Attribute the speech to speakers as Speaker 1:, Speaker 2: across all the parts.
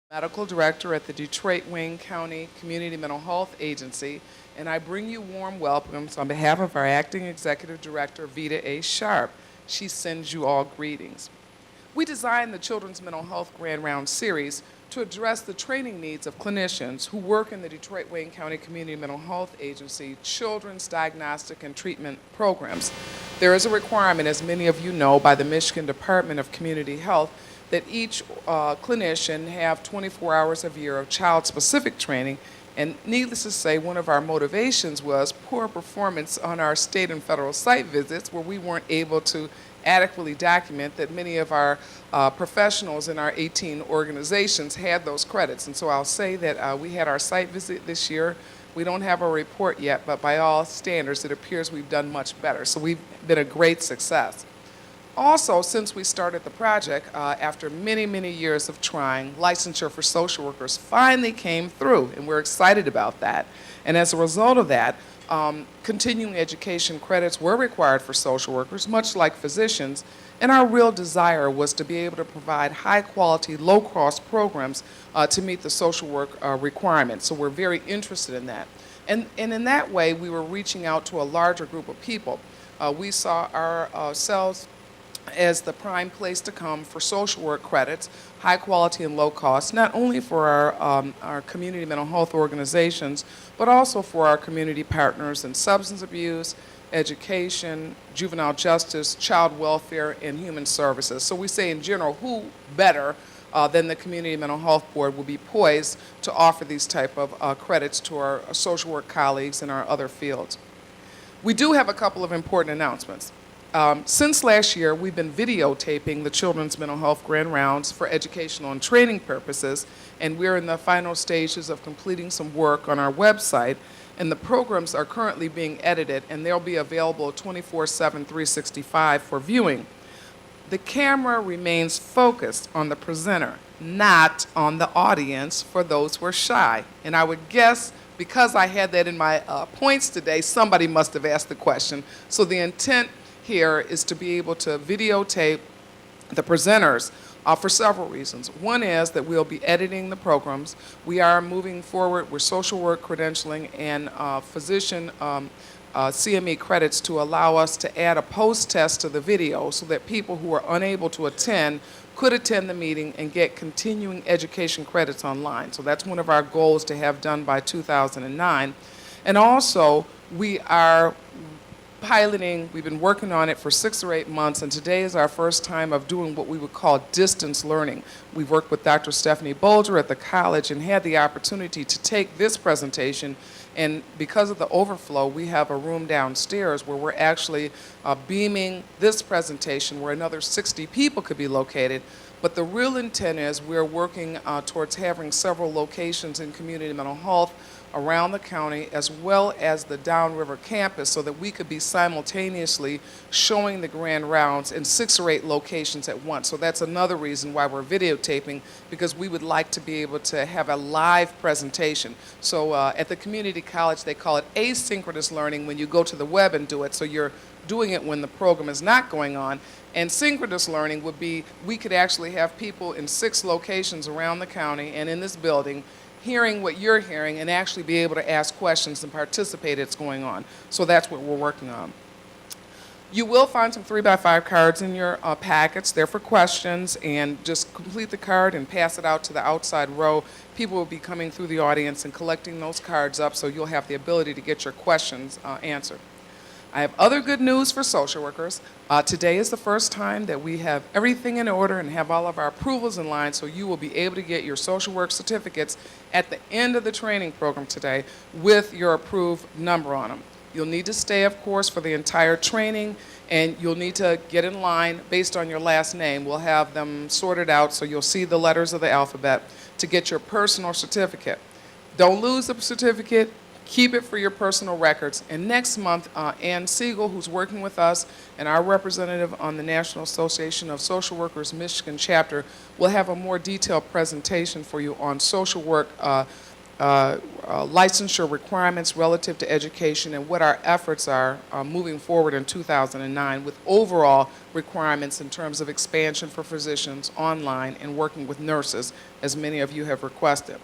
Speaker 1: Medical Director at the Detroit-Wayne County Community Mental Health Agency, and I bring you warm welcomes on behalf of our Acting Executive Director, Vita A. Sharp. She sends you all greetings. We designed the Children's Mental Health Grand Round series to address the training needs of clinicians who work in the Detroit-Wayne County Community Mental Health Agency Children's Diagnostic and Treatment Programs. There is a requirement, as many of you know, by the Michigan Department of Community Health that each clinician have 24 hours a year of child-specific training. And needless to say, one of our motivations was poor performance on our state and federal site visits, where we weren't able to adequately document that many of our professionals in our 18 organizations had those credits. And so I'll say that we had our site visit this year. We don't have a report yet, but by all standards, it appears we've done much better. So we've been a great success. Also, since we started the project, after many, many years of trying, licensure for social workers finally came through, and we're excited about that. And as a result of that, continuing education credits were required for social workers, much like physicians, and our real desire was to be able to provide high-quality, low-cost programs to meet the social work requirements. So we're very interested in that. And in that way, we were reaching out to a larger group of people. We saw ourselves as the prime place to come for social work credits, high quality and low cost, not only for our community mental health organizations, but also for our community partners in substance abuse, education, juvenile justice, child welfare, and human services. So we say in general, who better than the Community Mental Health Board will be poised to offer these type of credits to our social work colleagues in our other fields. We do have a couple of important announcements. Since last year, we've been videotaping the Children's Mental Health Grand Rounds for educational and training purposes, and we're in the final stages of completing some work on our website, and the programs are currently being edited, and they'll be available 24/7, 365 for viewing. The camera remains focused on the presenter, not on the audience for those who are shy. And I would guess, because I had that in my points today, somebody must have asked the question. So the intent here is to be able to videotape the presenters for several reasons. One is that we'll be editing the programs. We are moving forward with social work credentialing and physician CME credits to allow us to add a post-test to the video so that people who are unable to attend could attend the meeting and get continuing education credits online. So that's one of our goals to have done by 2009. And also, we are piloting, we've been working on it for 6 or 8 months, and today is our first time of doing what we would call distance learning. We've worked with Dr. Stephanie Bolger at the college and had the opportunity to take this presentation, and because of the overflow, we have a room downstairs where we're actually beaming this presentation where another 60 people could be located. But the real intent is we're working towards having several locations in community mental health around the county, as well as the Downriver campus, so that we could be simultaneously showing the grand rounds in 6 or 8 locations at once. So that's another reason why we're videotaping, because we would like to be able to have a live presentation. So at the community college, they call it asynchronous learning when you go to the web and do it. So you're doing it when the program is not going on. And synchronous learning would be, we could actually have people in 6 locations around the county and in this building hearing what you're hearing and actually be able to ask questions and participate as going on. So that's what we're working on. You will find some 3x5 cards in your packets. They're for questions, and just complete the card and pass it out to the outside row. People will be coming through the audience and collecting those cards up, so you'll have the ability to get your questions answered. I have other good news for social workers. Today is the first time that we have everything in order and have all of our approvals in line, so you will be able to get your social work certificates at the end of the training program today with your approved number on them. You'll need to stay, of course, for the entire training, and you'll need to get in line based on your last name. We'll have them sorted out so you'll see the letters of the alphabet to get your personal certificate. Don't lose the certificate. Keep it for your personal records. And next month, Ann Siegel, who's working with us, and our representative on the National Association of Social Workers Michigan chapter, will have a more detailed presentation for you on social work licensure requirements relative to education and what our efforts are moving forward in 2009 with overall requirements in terms of expansion for physicians online and working with nurses, as many of you have requested.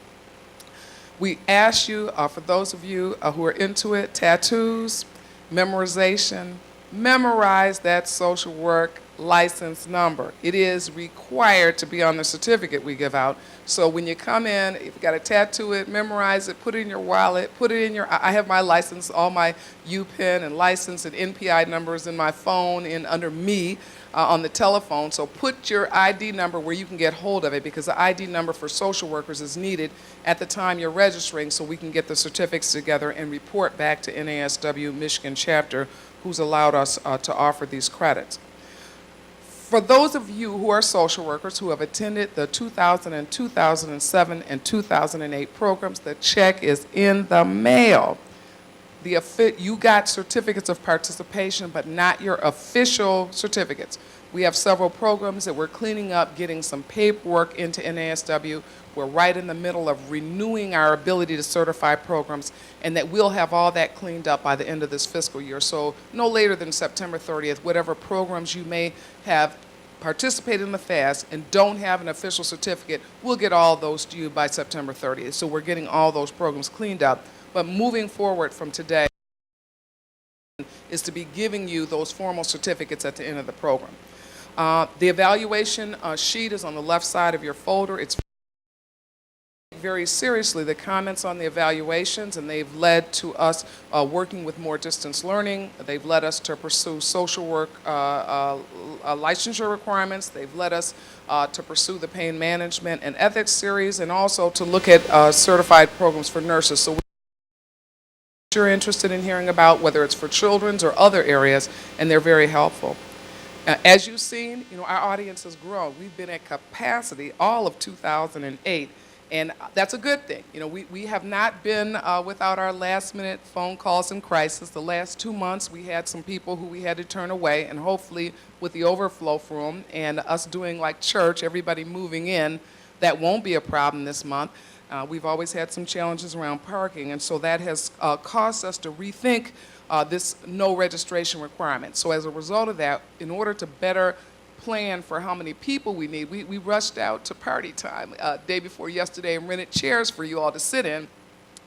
Speaker 1: We ask you, for those of you who are into it, tattoos, memorization, memorize that social work license number. It is required to be on the certificate we give out. So when you come in, if you got to tattoo it, memorize it, put it in your wallet, put it in your, I have my license, all my UPIN and license and NPI numbers in my phone and under me on the telephone. So put your ID number where you can get hold of it, because the ID number for social workers is needed at the time you're registering so we can get the certificates together and report back to NASW Michigan chapter, who's allowed us to offer these credits. For those of you who are social workers who have attended the 2000, 2007, and 2008 programs, the check is in the mail. You got certificates of participation, but not your official certificates. We have several programs that we're cleaning up, getting some paperwork into NASW. We're right in the middle of renewing our ability to certify programs, and that we'll have all that cleaned up by the end of this fiscal year. So no later than September 30th, whatever programs you may have participated in the FAST and don't have an official certificate, we'll get all those to you by September 30th. So we're getting all those programs cleaned up. But moving forward from today is to be giving you those formal certificates at the end of the program. The evaluation sheet is on the left side of your folder. It's very seriously the comments on the evaluations, and they've led to us working with more distance learning. They've led us to pursue social work licensure requirements. They've led us to pursue the pain management and ethics series, and also to look at certified programs for nurses. So you're interested in hearing about, whether it's for children's or other areas, and they're very helpful. As you've seen, our audience has grown. We've been at capacity all of 2008, and that's a good thing. We have not been without our last-minute phone calls and crisis. The last 2 months, we had some people who we had to turn away, and hopefully with the overflow room and us doing like church, everybody moving in, that won't be a problem this month. We've always had some challenges around parking, and so that has caused us to rethink this no registration requirement. So as a result of that, in order to better plan for how many people we need, we rushed out to party time day before yesterday and rented chairs for you all to sit in.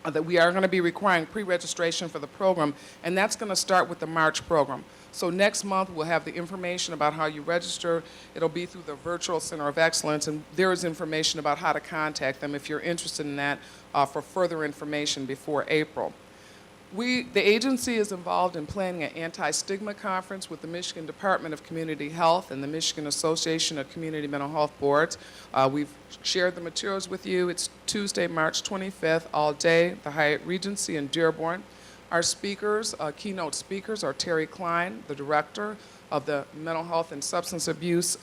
Speaker 1: That we are going to be requiring pre-registration for the program, and that's going to start with the March program. So next month we'll have the information about how you register. It'll be through the Virtual Center of Excellence, and there is information about how to contact them if you're interested in that for further information before April. The agency is involved in planning an anti-stigma conference with the Michigan Department of Community Health and the Michigan Association of Community Mental Health Boards. We've shared the materials with you. It's Tuesday, March 25th, all day, the Hyatt Regency in Dearborn. Our speakers, keynote speakers, are Terry Klein, the director of the Mental Health and Substance Abuse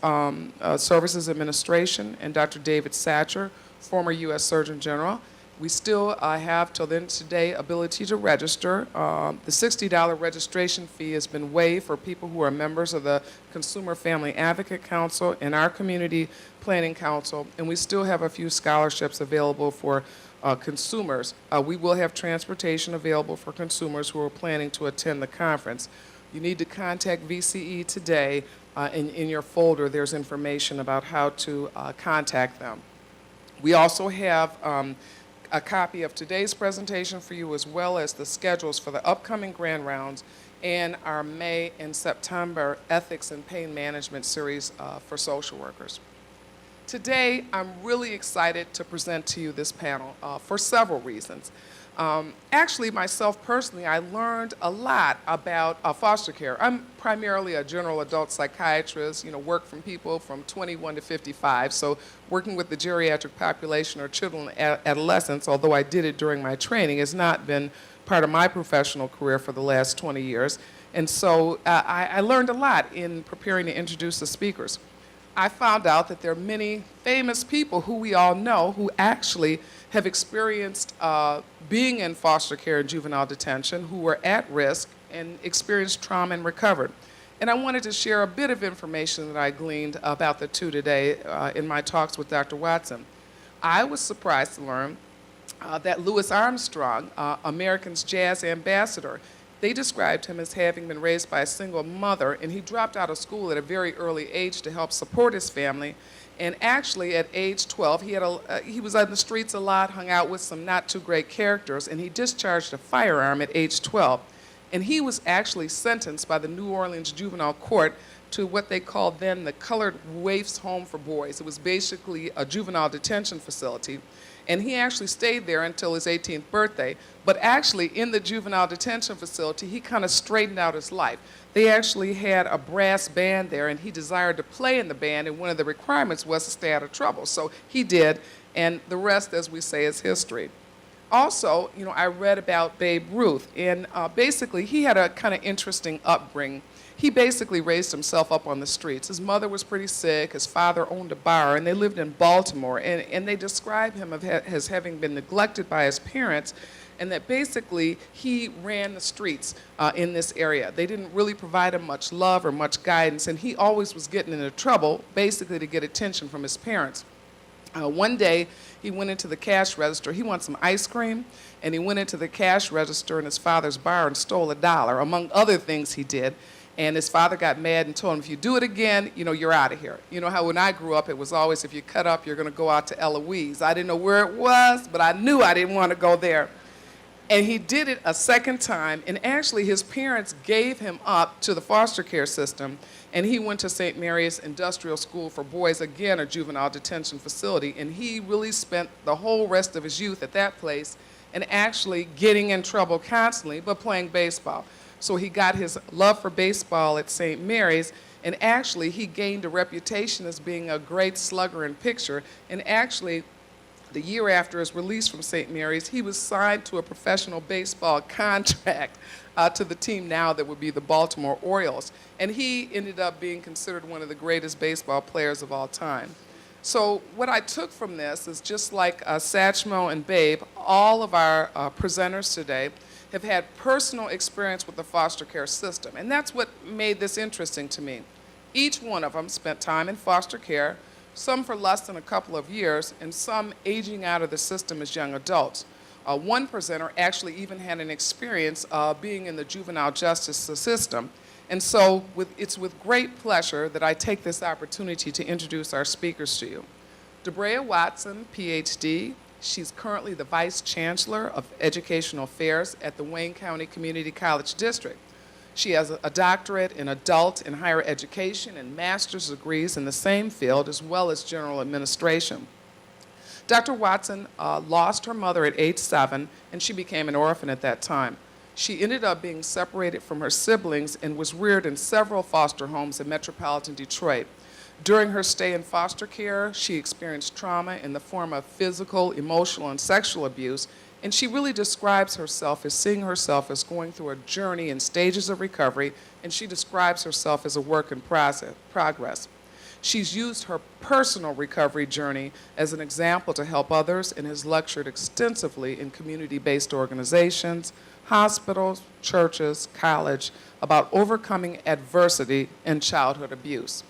Speaker 1: Services Administration, and Dr. David Satcher, former U.S. Surgeon General. We still have, till then today, ability to register. The $60 registration fee has been waived for people who are members of the Consumer Family Advocate Council and our Community Planning Council, and we still have a few scholarships available for consumers. We will have transportation available for consumers who are planning to attend the conference. You need to contact VCE today. In your folder, there's information about how to contact them. We also have a copy of today's presentation for you, as well as the schedules for the upcoming grand rounds and our May and September ethics and pain management series for social workers. Today, I'm really excited to present to you this panel for several reasons. Actually, myself personally, I learned a lot about foster care. I'm primarily a general adult psychiatrist, work from people from 21 to 55, so working with the geriatric population or children and adolescents, although I did it during my training, has not been part of my professional career for the last 20 years. And so I learned a lot in preparing to introduce the speakers. I found out that there are many famous people who we all know who actually have experienced being in foster care and juvenile detention, who were at risk and experienced trauma and recovered. And I wanted to share a bit of information that I gleaned about the two today in my talks with Dr. Watson. I was surprised to learn that Louis Armstrong, American's jazz ambassador, they described him as having been raised by a single mother, and he dropped out of school at a very early age to help support his family. And actually, at age 12, he was on the streets a lot, hung out with some not too great characters, and he discharged a firearm at age 12. And he was actually sentenced by the New Orleans Juvenile Court to what they called then the Colored Waifs Home for Boys. It was basically a juvenile detention facility. And he actually stayed there until his 18th birthday. But actually, in the juvenile detention facility, he kind of straightened out his life. They actually had a brass band there, and he desired to play in the band, and one of the requirements was to stay out of trouble. So he did, and the rest, as we say, is history. Also, I read about Babe Ruth, and basically, he had a kind of interesting upbringing. He basically raised himself up on the streets. His mother was pretty sick. His father owned a bar, and they lived in Baltimore. And they describe him as having been neglected by his parents, and that basically he ran the streets in this area. They didn't really provide him much love or much guidance, and he always was getting into trouble, basically to get attention from his parents. One day, he went into the cash register. He wanted some ice cream, and he went into the cash register in his father's bar and stole $1, among other things he did. And his father got mad and told him, if you do it again, you're out of here. You know how when I grew up, it was always, if you cut up, you're going to go out to Eloise. I didn't know where it was, but I knew I didn't want to go there. And he did it a second time, and actually his parents gave him up to the foster care system, and he went to St. Mary's Industrial School for Boys, again a juvenile detention facility, and he really spent the whole rest of his youth at that place and actually getting in trouble constantly, but playing baseball. So he got his love for baseball at St. Mary's, and actually he gained a reputation as being a great slugger and pitcher, and actually the year after his release from St. Mary's, he was signed to a professional baseball contract to the team now that would be the Baltimore Orioles. And he ended up being considered one of the greatest baseball players of all time. So what I took from this is just like Satchmo and Babe, all of our presenters today have had personal experience with the foster care system. And that's what made this interesting to me. Each one of them spent time in foster care, some for less than a couple of years, and some aging out of the system as young adults. One presenter actually even had an experience being in the juvenile justice system. And so it's with great pleasure that I take this opportunity to introduce our speakers to you. Debrea Watson, PhD. She's currently the Vice Chancellor of Educational Affairs at the Wayne County Community College District. She has a doctorate in adult and higher education and master's degrees in the same field, as well as general administration. Dr. Watson lost her mother at age 7, and she became an orphan at that time. She ended up being separated from her siblings and was reared in several foster homes in metropolitan Detroit. During her stay in foster care, she experienced trauma in the form of physical, emotional, and sexual abuse, and she really describes herself as seeing herself as going through a journey in stages of recovery, and she describes herself as a work in progress. She's used her personal recovery journey as an example to help others and has lectured extensively in community-based organizations, hospitals, churches, college, about overcoming adversity and childhood abuse.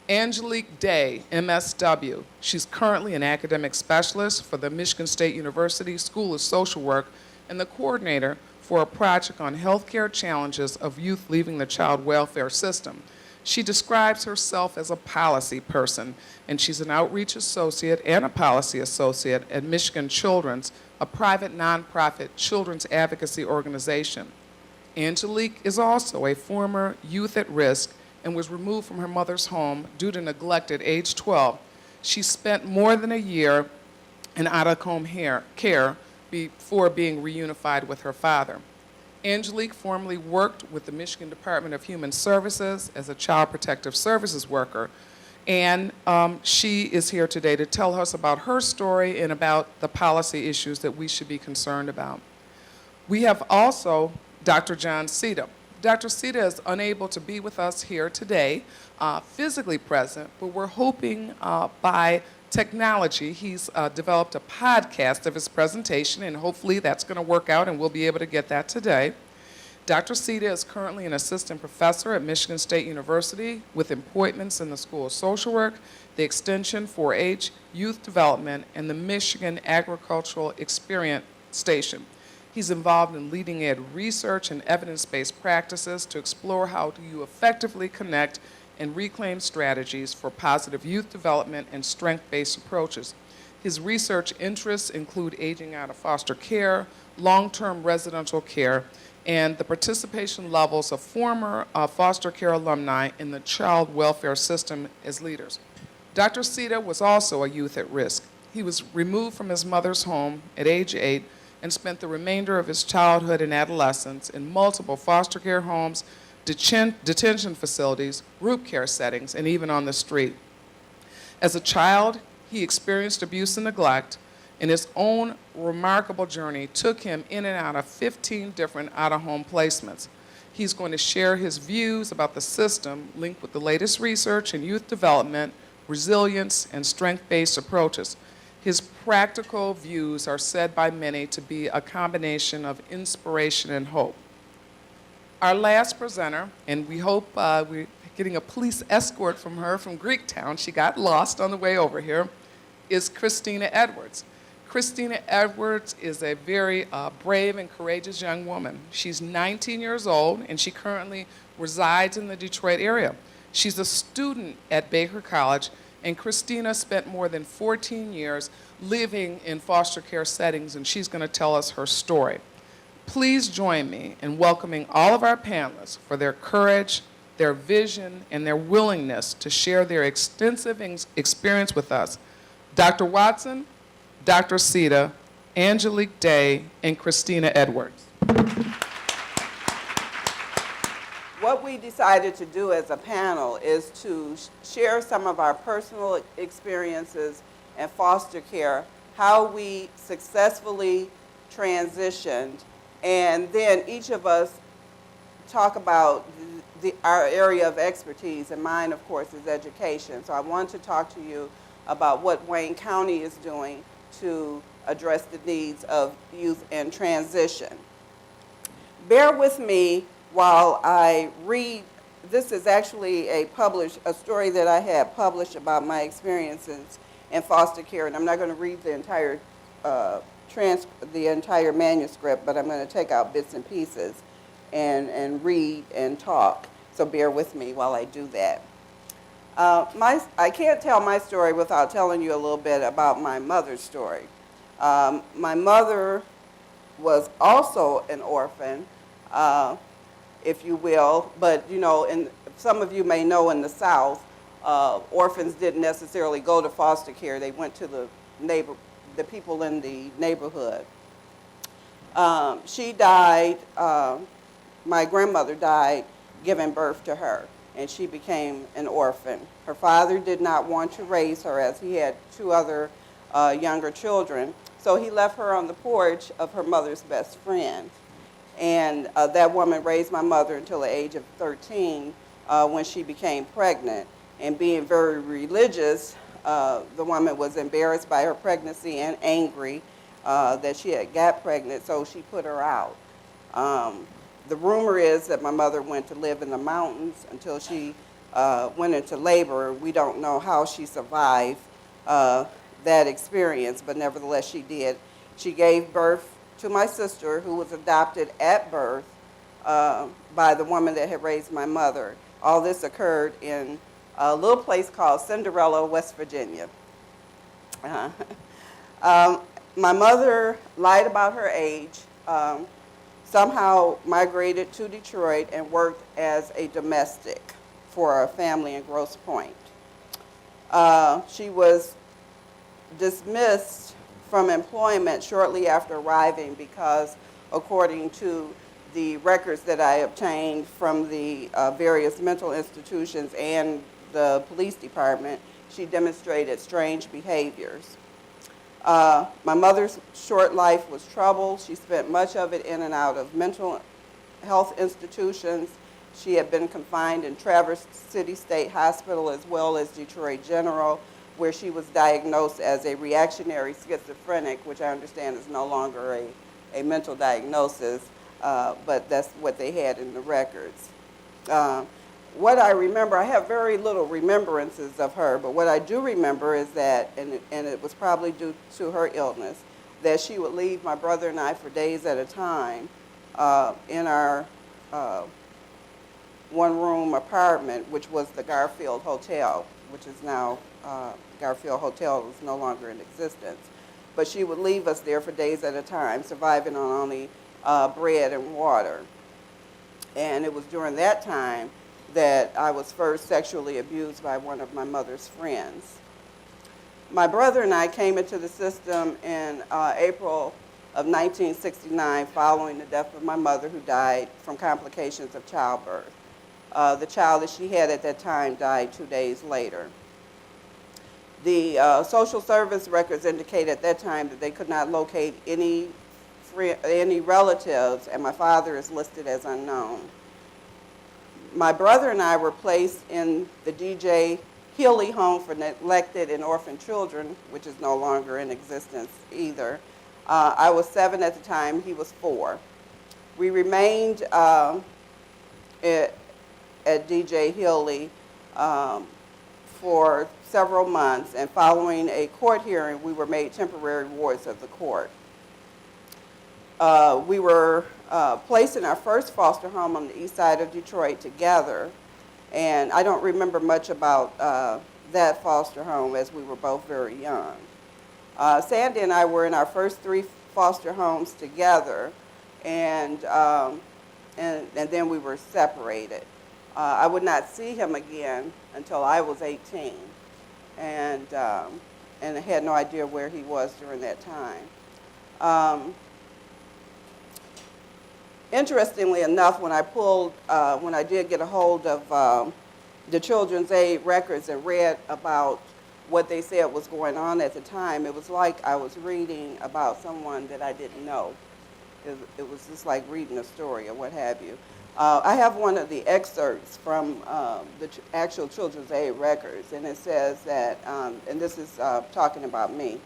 Speaker 1: Angelique Day, MSW. She's currently an academic specialist for the Michigan State University School of Social Work and the coordinator for a project on healthcare challenges of youth leaving the child welfare system. She describes herself as a policy person, and she's an outreach associate and a policy associate at Michigan Children's, a private nonprofit children's advocacy organization. Angelique is also a former youth at risk and was removed from her mother's home due to neglect at age 12. She spent more than a year in out-of-home care before being reunified with her father. Angelique formerly worked with the Michigan Department of Human Services as a child protective services worker, and she is here today to tell us about her story and about the policy issues that we should be concerned about. We have also Dr. John Sita. Dr. Sita is unable to be with us here today, physically present, but we're hoping by technology, he's developed a podcast of his presentation, and hopefully that's going to work out and we'll be able to get that today. Dr. Sita is currently an assistant professor at Michigan State University with appointments in the School of Social Work, the Extension 4-H, Youth Development, and the Michigan Agricultural Experience Station. He's involved in leading edge research and evidence-based practices to explore how do you effectively connect and reclaim strategies for positive youth development and strength-based approaches. His research interests include aging out of foster care, long-term residential care, and the participation levels of former foster care alumni in the child welfare system as leaders. Dr. Sita was also a youth at risk. He was removed from his mother's home at age 8 and spent the remainder of his childhood and adolescence in multiple foster care homes, detention facilities, group care settings, and even on the street. As a child, he experienced abuse and neglect, and his own remarkable journey took him in and out of 15 different out-of-home placements. He's going to share his views about the system linked with the latest research in youth development, resilience, and strength-based approaches. His practical views are said by many to be a combination of inspiration and hope. Our last presenter, and we hope we're getting a police escort from her from Greektown, she got lost on the way over here, is Christina Edwards. Christina Edwards is a very brave and courageous young woman. She's 19 years old, and she currently resides in the Detroit area. She's a student at Baker College, and Christina spent more than 14 years living in foster care settings, and she's going to tell us her story. Please join me in welcoming all of our panelists for their courage, their vision, and their willingness to share their extensive experience with us. Dr. Watson, Dr. Sita, Angelique Day, and Christina Edwards.
Speaker 2: What we decided to do as a panel is to share some of our personal experiences in foster care, how we successfully transitioned, and then each of us talk about our area of expertise, and mine, of course, is education. So I want to talk to you about what Wayne County is doing to address the needs of youth in transition. Bear with me while I read. This is actually a story that I had published about my experiences in foster care, and I'm not going to read the entire manuscript, but I'm going to take out bits and pieces and read and talk. So bear with me while I do that. I can't tell my story without telling you a little bit about my mother's story. My mother was also an orphan, if you will, but you know, and some of you may know in the South, orphans didn't necessarily go to foster care. They went to the people in the neighborhood. She died, my grandmother died giving birth to her, and she became an orphan. Her father did not want to raise her, as he had 2 other younger children, so he left her on the porch of her mother's best friend. And that woman raised my mother until the age of 13 when she became pregnant. And being very religious, the woman was embarrassed by her pregnancy and angry that she had got pregnant, so she put her out. The rumor is that my mother went to live in the mountains until she went into labor. We don't know how she survived that experience, but nevertheless she did. She gave birth to my sister, who was adopted at birth by the woman that had raised my mother. All this occurred in a little place called Cinderella, West Virginia. My mother lied about her age, somehow migrated to Detroit and worked as a domestic for a family in Grosse Pointe. She was dismissed from employment shortly after arriving because, according to the records that I obtained from the various mental institutions and the police department, she demonstrated strange behaviors. My mother's short life was troubled. She spent much of it in and out of mental health institutions. She had been confined in Traverse City State Hospital as well as Detroit General, where she was diagnosed as a reactionary schizophrenic, which I understand is no longer a mental diagnosis. but that's what they had in the records. Uh, what I remember, I have very little remembrances of her, but what I do remember is that, and it was probably due to her illness, that she would leave my brother and I for days at a time in our one-room apartment, which was the Garfield Hotel, which is now, Garfield Hotel is no longer in existence. But she would leave us there for days at a time, surviving on only bread and water. And it was during that time that I was first sexually abused by one of my mother's friends. My brother and I came into the system in April of 1969 following the death of my mother, who died from complications of childbirth. The child that she had at that time died 2 days later. The social service records indicate at that time that they could not locate any relatives, and my father is listed as unknown. My brother and I were placed in the DJ Healy Home for Neglected and Orphaned Children, which is no longer in existence either. I was 7 at the time, he was 4. We remained at DJ Healy for several months, and following a court hearing, we were made temporary wards of the court. We were placed in our first foster home on the east side of Detroit together, and I don't remember much about that foster home as we were both very young. Sandy and I were in our first 3 foster homes together, and then we were separated. I would not see him again until I was 18, and I had no idea where he was during that time. Interestingly enough, when I did get a hold of the Children's Aid records and read about what they said was going on at the time, it was like I was reading about someone that I didn't know. It was just like reading a story or what have you. I have one of the excerpts from the actual Children's Aid records, and it says that, and this is talking about me,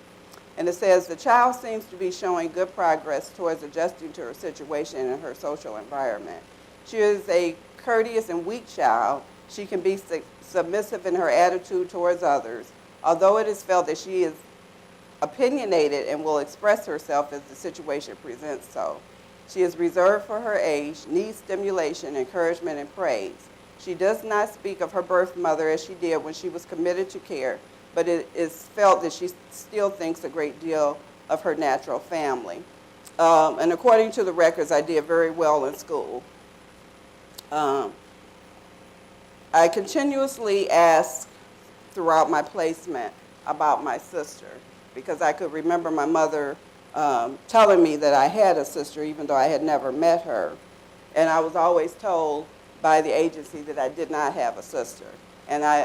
Speaker 2: and it says, the child seems to be showing good progress towards adjusting to her situation and her social environment. She is a courteous and weak child. She can be submissive in her attitude towards others, although it is felt that she is opinionated and will express herself as the situation presents so. She is reserved for her age, needs stimulation, encouragement, and praise. She does not speak of her birth mother as she did when she was committed to care, but it is felt that she still thinks a great deal of her natural family. And according to the records, I did very well in school. I continuously asked throughout my placement about my sister, because I could remember my mother telling me that I had a sister, even though I had never met her. And I was always told by the agency that I did not have a sister. And I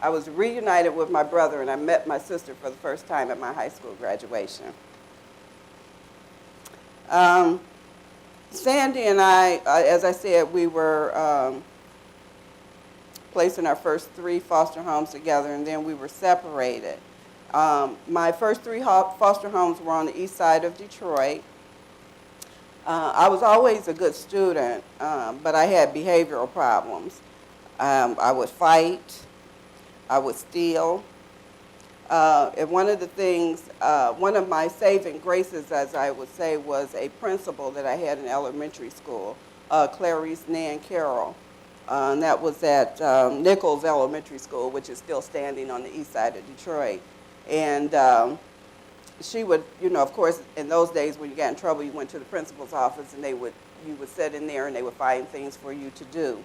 Speaker 2: was reunited with my brother, and I met my sister for the first time at my high school graduation. Sandy and I, as I said, we were placed in our first 3 foster homes together, and then we were separated. My first 3 foster homes were on the east side of Detroit. I was always a good student, but I had behavioral problems. I would fight. I would steal. And one of the things, one of my saving graces, as I would say, was a principal that I had in elementary school, Clarice Nan Carroll. And that was at Nichols Elementary School, which is still standing on the east side of Detroit. And she would, of course, in those days when you got in trouble, you went to the principal's office, and you would sit in there and they would find things for you to do.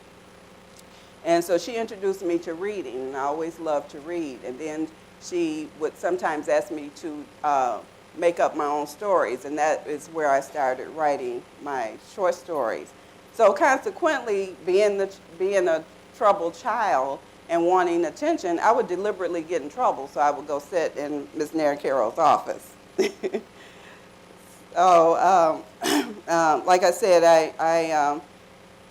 Speaker 2: And so she introduced me to reading, and I always loved to read. And then she would sometimes ask me to make up my own stories, and that is where I started writing my short stories. So consequently, being a troubled child and wanting attention, I would deliberately get in trouble, so I would go sit in Ms. Nair Carroll's office. So, like I said, I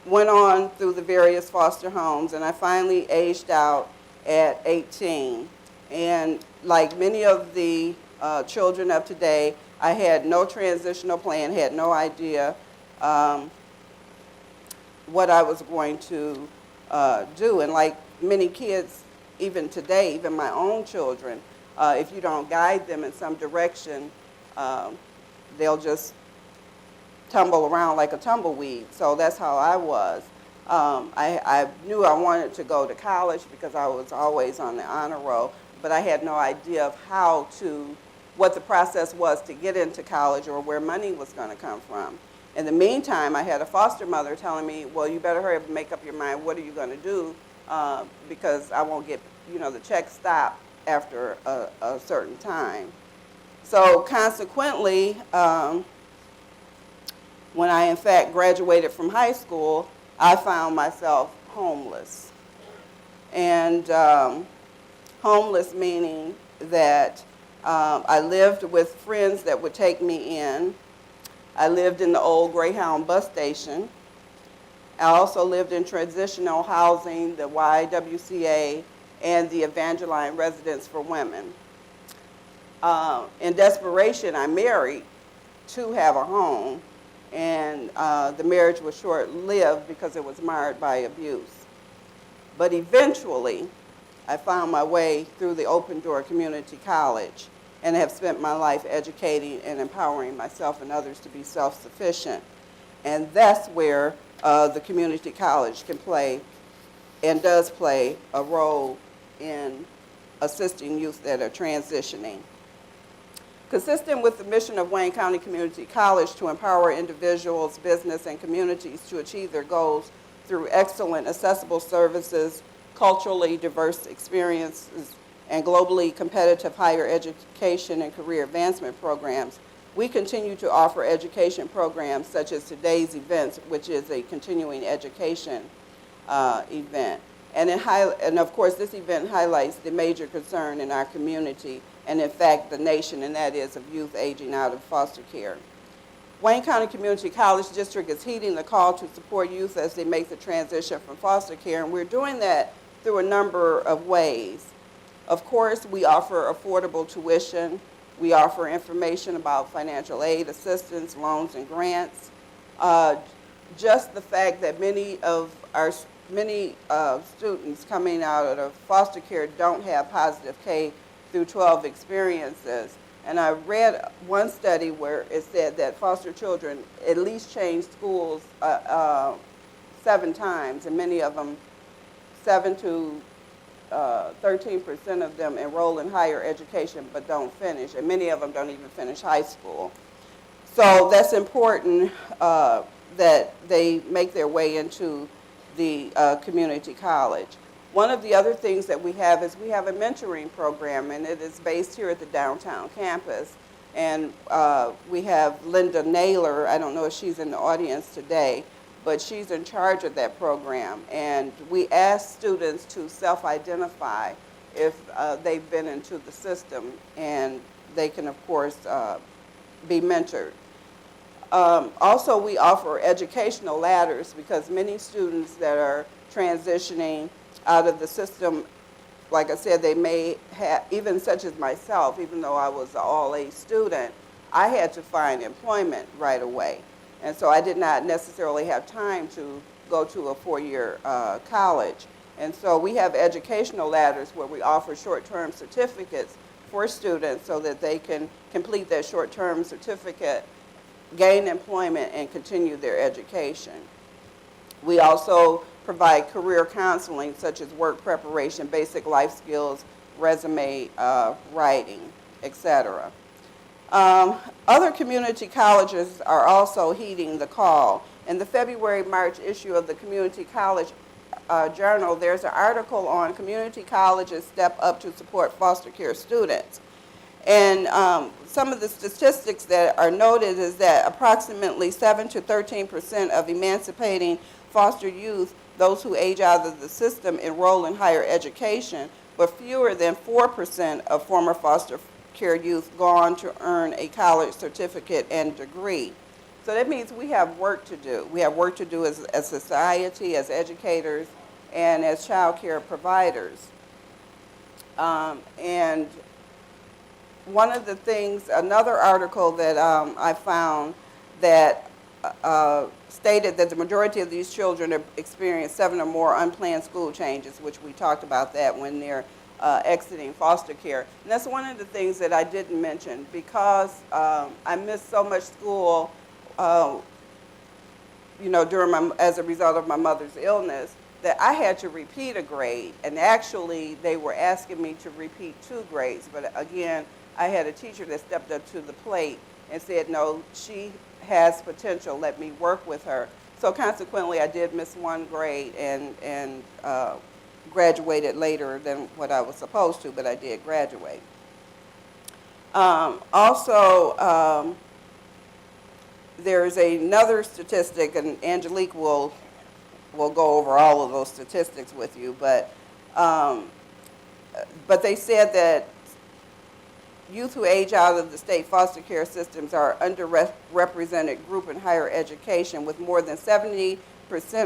Speaker 2: went on through the various foster homes, and I finally aged out at 18. And like many of the children of today, I had no transitional plan, had no idea what I was going to do. And like many kids, even today, even my own children, if you don't guide them in some direction, they'll just tumble around like a tumbleweed. So that's how I was. I knew I wanted to go to college because I was always on the honor roll, but I had no idea of what the process was to get into college or where money was going to come from. In the meantime, I had a foster mother telling me, well, you better hurry up and make up your mind, what are you going to do? Because I won't get, the check stop after a certain time. So consequently, when I in fact graduated from high school, I found myself homeless. And homeless meaning that I lived with friends that would take me in. I lived in the old Greyhound bus station. I also lived in transitional housing, the YWCA, and the Evangeline Residence for Women. In desperation, I married to have a home, and the marriage was short-lived because it was marred by abuse. But eventually, I found my way through the Open Door Community College and have spent my life educating and empowering myself and others to be self-sufficient. And that's where the community college can play and does play a role in assisting youth that are transitioning. Consistent with the mission of Wayne County Community College to empower individuals, business, and communities to achieve their goals through excellent, accessible services, culturally diverse experiences, and globally competitive higher education and career advancement programs, we continue to offer education programs such as today's events, which is a continuing education event. And of course, this event highlights the major concern in our community and in fact the nation, and that is of youth aging out of foster care. Wayne County Community College District is heeding the call to support youth as they make the transition from foster care, and we're doing that through a number of ways. Of course, we offer affordable tuition. We offer information about financial aid, assistance, loans, and grants. Just the fact that many students coming out of foster care don't have positive K through 12 experiences. And I read one study where it said that foster children at least change schools 7 times, and many of them, 7 to 13% of them enroll in higher education but don't finish, and many of them don't even finish high school. So that's important that they make their way into the community college. One of the other things that we have is we have a mentoring program, and it is based here at the downtown campus. And we have Linda Naylor, I don't know if she's in the audience today, but she's in charge of that program. And we ask students to self-identify if they've been into the system, and they can, of course, be mentored. Also, we offer educational ladders because many students that are transitioning out of the system, like I said, they may have, even such as myself, even though I was an all-A student, I had to find employment right away. And so I did not necessarily have time to go to a 4-year college. And so we have educational ladders where we offer short-term certificates for students so that they can complete that short-term certificate, gain employment, and continue their education. We also provide career counseling such as work preparation, basic life skills, resume writing, etc. Other community colleges are also heeding the call. In the February-March issue of the Community College Journal, there's an article on community colleges step up to support foster care students. And some of the statistics that are noted is that approximately 7 to 13% of emancipating foster youth, those who age out of the system, enroll in higher education, but fewer than 4% of former foster care youth go on to earn a college certificate and degree. So that means we have work to do. We have work to do as a society, as educators, and as child care providers. And one of the things, another article that I found that stated that the majority of these children have experienced 7 or more unplanned school changes, which we talked about that when they're exiting foster care. And that's one of the things that I didn't mention because I missed so much school, as a result of my mother's illness, that I had to repeat a grade. And actually, they were asking me to repeat 2 grades. But again, I had a teacher that stepped up to the plate and said, no, she has potential, let me work with her. So consequently, I did miss 1 grade and graduated later than what I was supposed to, but I did graduate. Also, there's another statistic, and Angelique will go over all of those statistics with you, but they said that youth who age out of the state foster care systems are underrepresented group in higher education, with more than 70%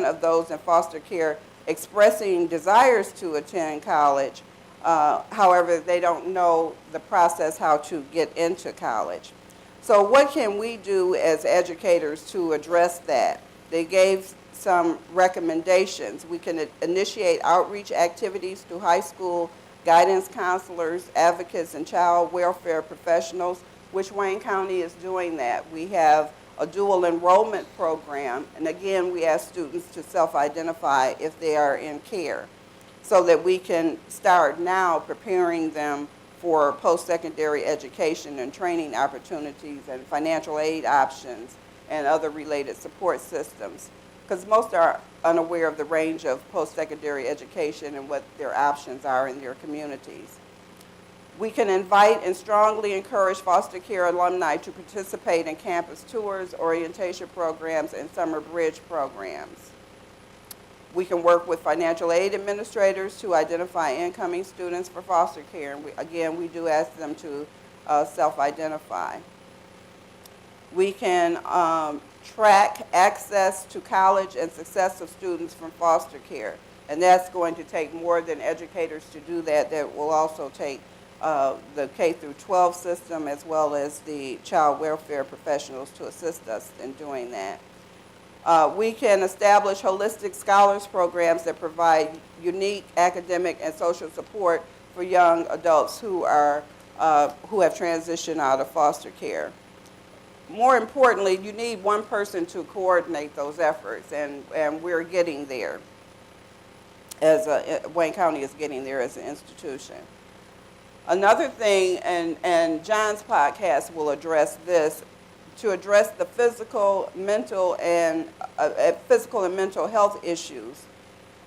Speaker 2: of those in foster care expressing desires to attend college. However, they don't know the process how to get into college. So what can we do as educators to address that? They gave some recommendations. We can initiate outreach activities to high school guidance counselors, advocates, and child welfare professionals, which Wayne County is doing that. We have a dual enrollment program, and again, we ask students to self-identify if they are in care so that we can start now preparing them for post-secondary education and training opportunities and financial aid options and other related support systems, because most are unaware of the range of post-secondary education and what their options are in their communities. We can invite and strongly encourage foster care alumni to participate in campus tours, orientation programs, and summer bridge programs. We can work with financial aid administrators to identify incoming students for foster care. And we do ask them to self-identify. We can track access to college and success of students from foster care. And that's going to take more than educators to do that. That will also take the K through 12 system as well as the child welfare professionals to assist us in doing that. We can establish holistic scholars programs that provide unique academic and social support for young adults who have transitioned out of foster care. More importantly, you need one person to coordinate those efforts, and we're getting there. Wayne County is getting there as an institution. Another thing, and John's podcast will address this, to address the physical, mental, and mental health issues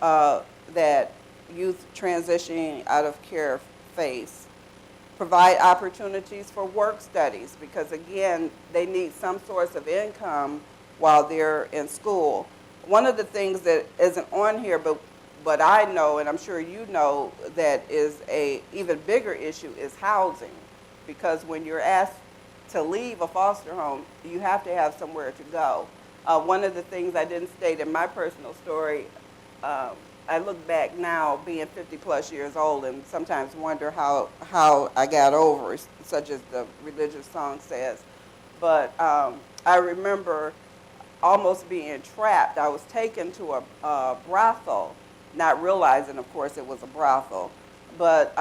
Speaker 2: that youth transitioning out of care face. Provide opportunities for work studies, because again, they need some source of income while they're in school. One of the things that isn't on here, but I know, and I'm sure you know, that is a even bigger issue is housing, because when you're asked to leave a foster home, you have to have somewhere to go. One of the things I didn't state in my personal story, I look back now being 50 plus years old and sometimes wonder how I got over it, such as the religious song says. But I remember almost being trapped. I was taken to a brothel, not realizing, of course, it was a brothel, but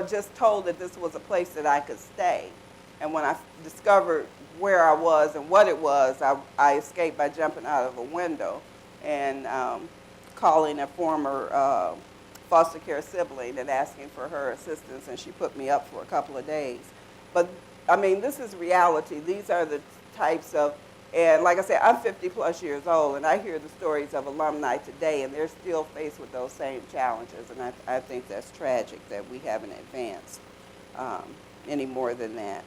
Speaker 2: just told that this was a place that I could stay. And when I discovered where I was and what it was, I escaped by jumping out of a window and calling a former foster care sibling and asking for her assistance, and she put me up for a couple of days. But, I mean, this is reality. These are the types of, and like I said, I'm 50 plus years old, and I hear the stories of alumni today, and they're still faced with those same challenges, and I think that's tragic that we haven't advanced any more than that.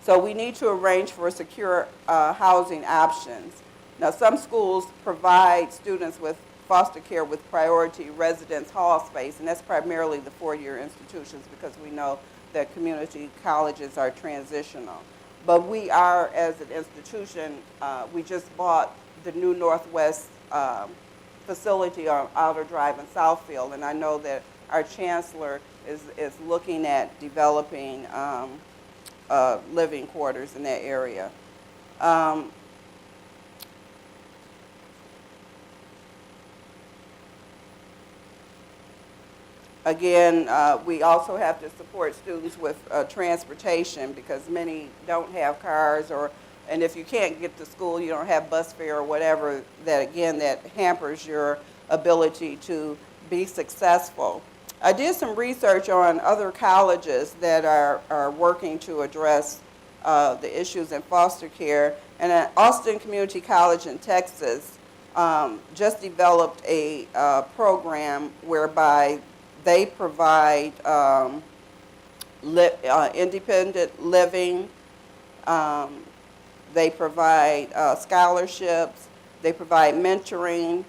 Speaker 2: So we need to arrange for secure housing options. Now, some schools provide students with foster care with priority residence hall space, and that's primarily the four-year institutions, because we know that community colleges are transitional. But we are, as an institution, we just bought the new Northwest facility on Outer Drive in Southfield, and I know that our chancellor is looking at developing living quarters in that area. Again, we also have to support students with transportation because many don't have cars, and if you can't get to school, you don't have bus fare or whatever, that hampers your ability to be successful. I did some research on other colleges that are working to address the issues in foster care, and at Austin Community College in Texas just developed a program whereby they provide independent living, they provide scholarships, they provide mentoring,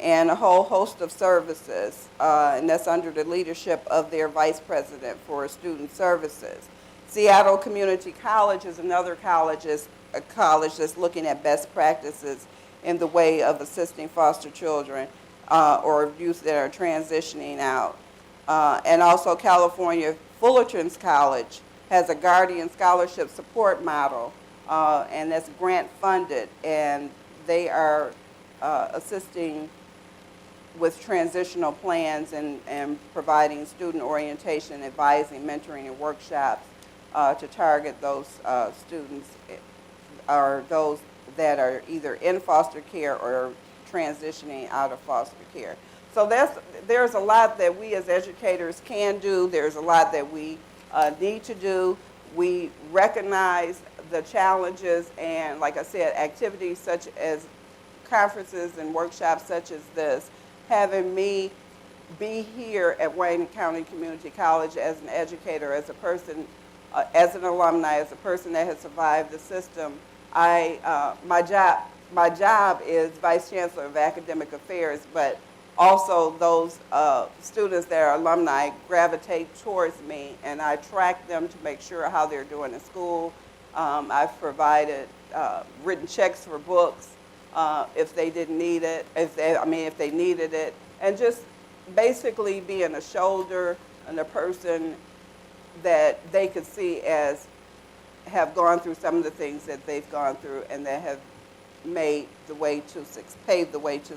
Speaker 2: and a whole host of services, and that's under the leadership of their vice president for student services. Seattle Community College is another college that's looking at best practices in the way of assisting foster children or youth that are transitioning out. And also California Fullerton's College has a Guardian Scholarship Support Model, and that's grant funded, and they are assisting with transitional plans and providing student orientation, advising, mentoring, and workshops to target those students or those that are either in foster care or transitioning out of foster care. So there's a lot that we as educators can do. There's a lot that we need to do. We recognize the challenges, and like I said, activities such as conferences and workshops such as this, having me be here at Wayne County Community College as an educator, as a person, as an alumni, as a person that has survived the system. My job is Vice Chancellor of Academic Affairs, but also those students that are alumni gravitate towards me, and I track them to make sure how they're doing in school. I've provided written checks for books if they didn't need it, if they needed it, and just basically being a shoulder and a person that they could see as have gone through some of the things that they've gone through and that have paved the way to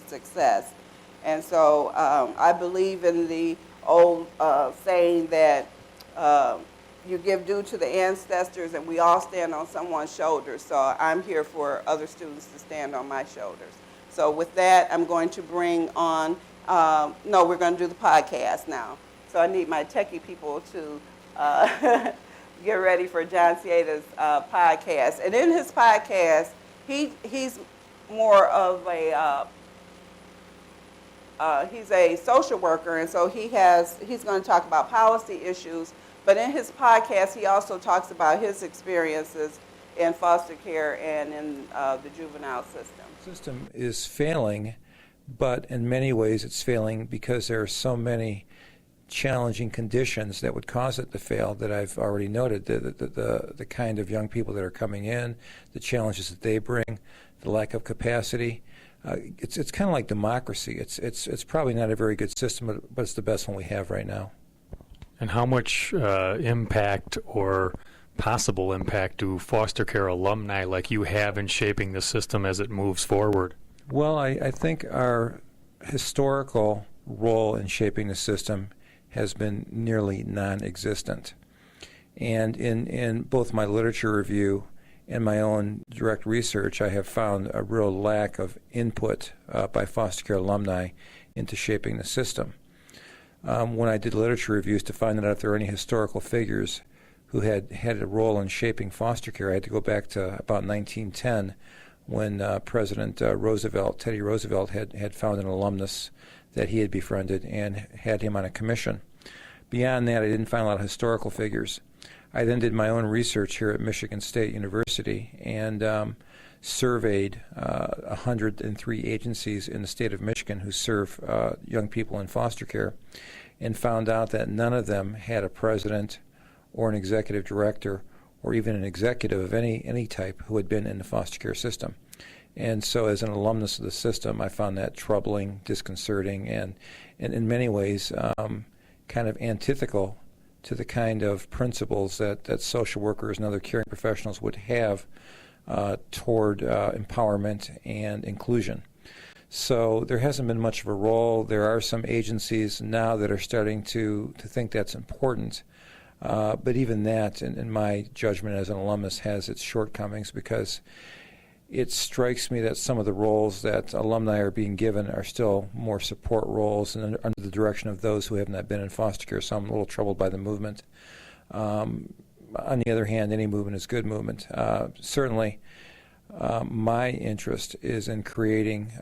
Speaker 2: success. And so I believe in the old saying that you give due to the ancestors, and we all stand on someone's shoulders. So I'm here for other students to stand on my shoulders. So with that, I'm going to bring on, we're going to do the podcast now. So I need my techie people to get ready for John Cieda's podcast. And in his podcast, he's more of he's a social worker, and so he's going to talk about policy issues. But in his podcast, he also talks about his experiences in foster care and in the juvenile system.
Speaker 3: The system is failing, but in many ways it's failing because there are so many challenging conditions that would cause it to fail that I've already noted. The kind of young people that are coming in, the challenges that they bring, the lack of capacity. It's kind of like democracy. It's probably not a very good system, but it's the best one we have right now.
Speaker 4: And how much impact or possible impact do foster care alumni like you have in shaping the system as it moves forward?
Speaker 3: Well, I think our historical role in shaping the system has been nearly non-existent. And in both my literature review and my own direct research, I have found a real lack of input by foster care alumni into shaping the system. When I did literature reviews to find out if there were any historical figures who had a role in shaping foster care, I had to go back to about 1910 when President Teddy Roosevelt, had found an alumnus that he had befriended and had him on a commission. Beyond that, I didn't find a lot of historical figures. I then did my own research here at Michigan State University and surveyed 103 agencies in the state of Michigan who serve young people in foster care, and found out that none of them had a president or an executive director or even an executive of any type who had been in the foster care system. And so as an alumnus of the system, I found that troubling, disconcerting, and in many ways kind of antithetical to the kind of principles that social workers and other caring professionals would have toward empowerment and inclusion. So there hasn't been much of a role. There are some agencies now that are starting to think that's important. But even that, in my judgment as an alumnus, has its shortcomings, because it strikes me that some of the roles that alumni are being given are still more support roles and under the direction of those who have not been in foster care. So I'm a little troubled by the movement. On the other hand, any movement is good movement. Certainly, my interest is in creating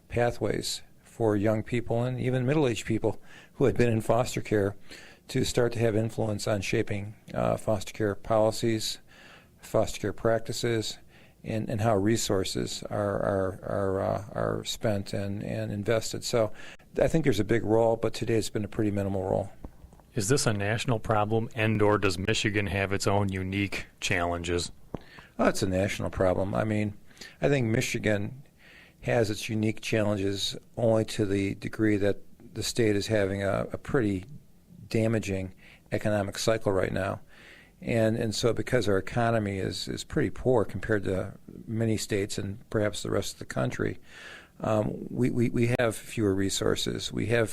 Speaker 3: pathways for young people and even middle-aged people who had been in foster care to start to have influence on shaping foster care policies, foster care practices, and how resources are spent and invested. So I think there's a big role, but today it's been a pretty minimal role.
Speaker 4: Is this a national problem, and/or does Michigan have its own unique challenges?
Speaker 3: Oh, it's a national problem. I mean, I think Michigan has its unique challenges only to the degree that the state is having a pretty damaging economic cycle right now. And so because our economy is pretty poor compared to many states and perhaps the rest of the country, we have fewer resources. We have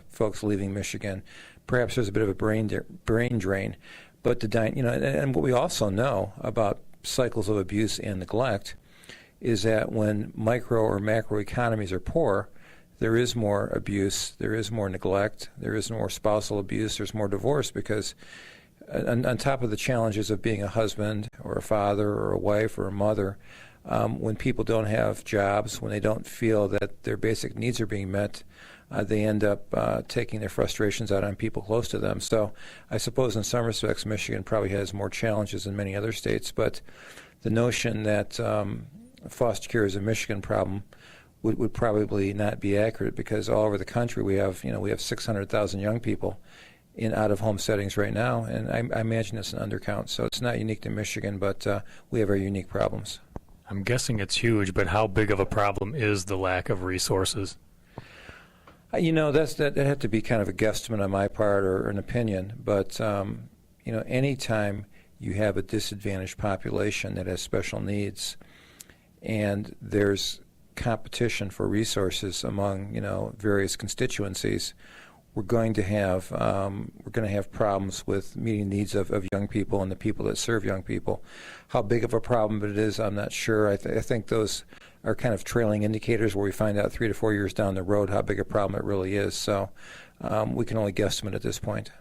Speaker 3: folks leaving Michigan. Perhaps there's a bit of a brain drain. But and what we also know about cycles of abuse and neglect is that when micro or macro economies are poor, there is more abuse, there is more neglect, there is more spousal abuse, there's more divorce, because on top of the challenges of being a husband or a father or a wife or a mother, when people don't have jobs, when they don't feel that their basic needs are being met, they end up taking their frustrations out on people close to them. So I suppose in some respects Michigan probably has more challenges than many other states, but the notion that foster care is a Michigan problem would probably not be accurate, because all over the country we have 600,000 young people in out-of-home settings right now, and I imagine it's an undercount. So it's not unique to Michigan, but we have our unique problems.
Speaker 4: I'm guessing it's huge, but how big of a problem is the lack of resources?
Speaker 3: That had to be kind of a guesstimate on my part or an opinion, but anytime you have a disadvantaged population that has special needs, and there's competition for resources among various constituencies, we're going to have problems with meeting the needs of young people and the people that serve young people. How big of a problem it is, I'm not sure. I think those are kind of trailing indicators where we find out 3 to 4 years down the road how big a problem it really is. So we can only guesstimate at this point.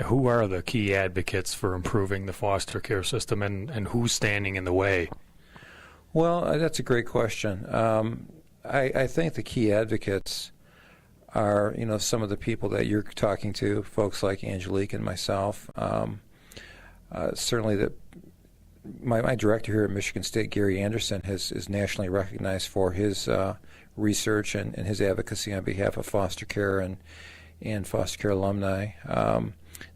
Speaker 4: Who are the key advocates for improving the foster care system, and who's standing in the way?
Speaker 3: Well, that's a great question. I think the key advocates are, some of the people that you're talking to, folks like Angelique and myself. Certainly my director here at Michigan State, Gary Anderson, is nationally recognized for his research and his advocacy on behalf of foster care and foster care alumni.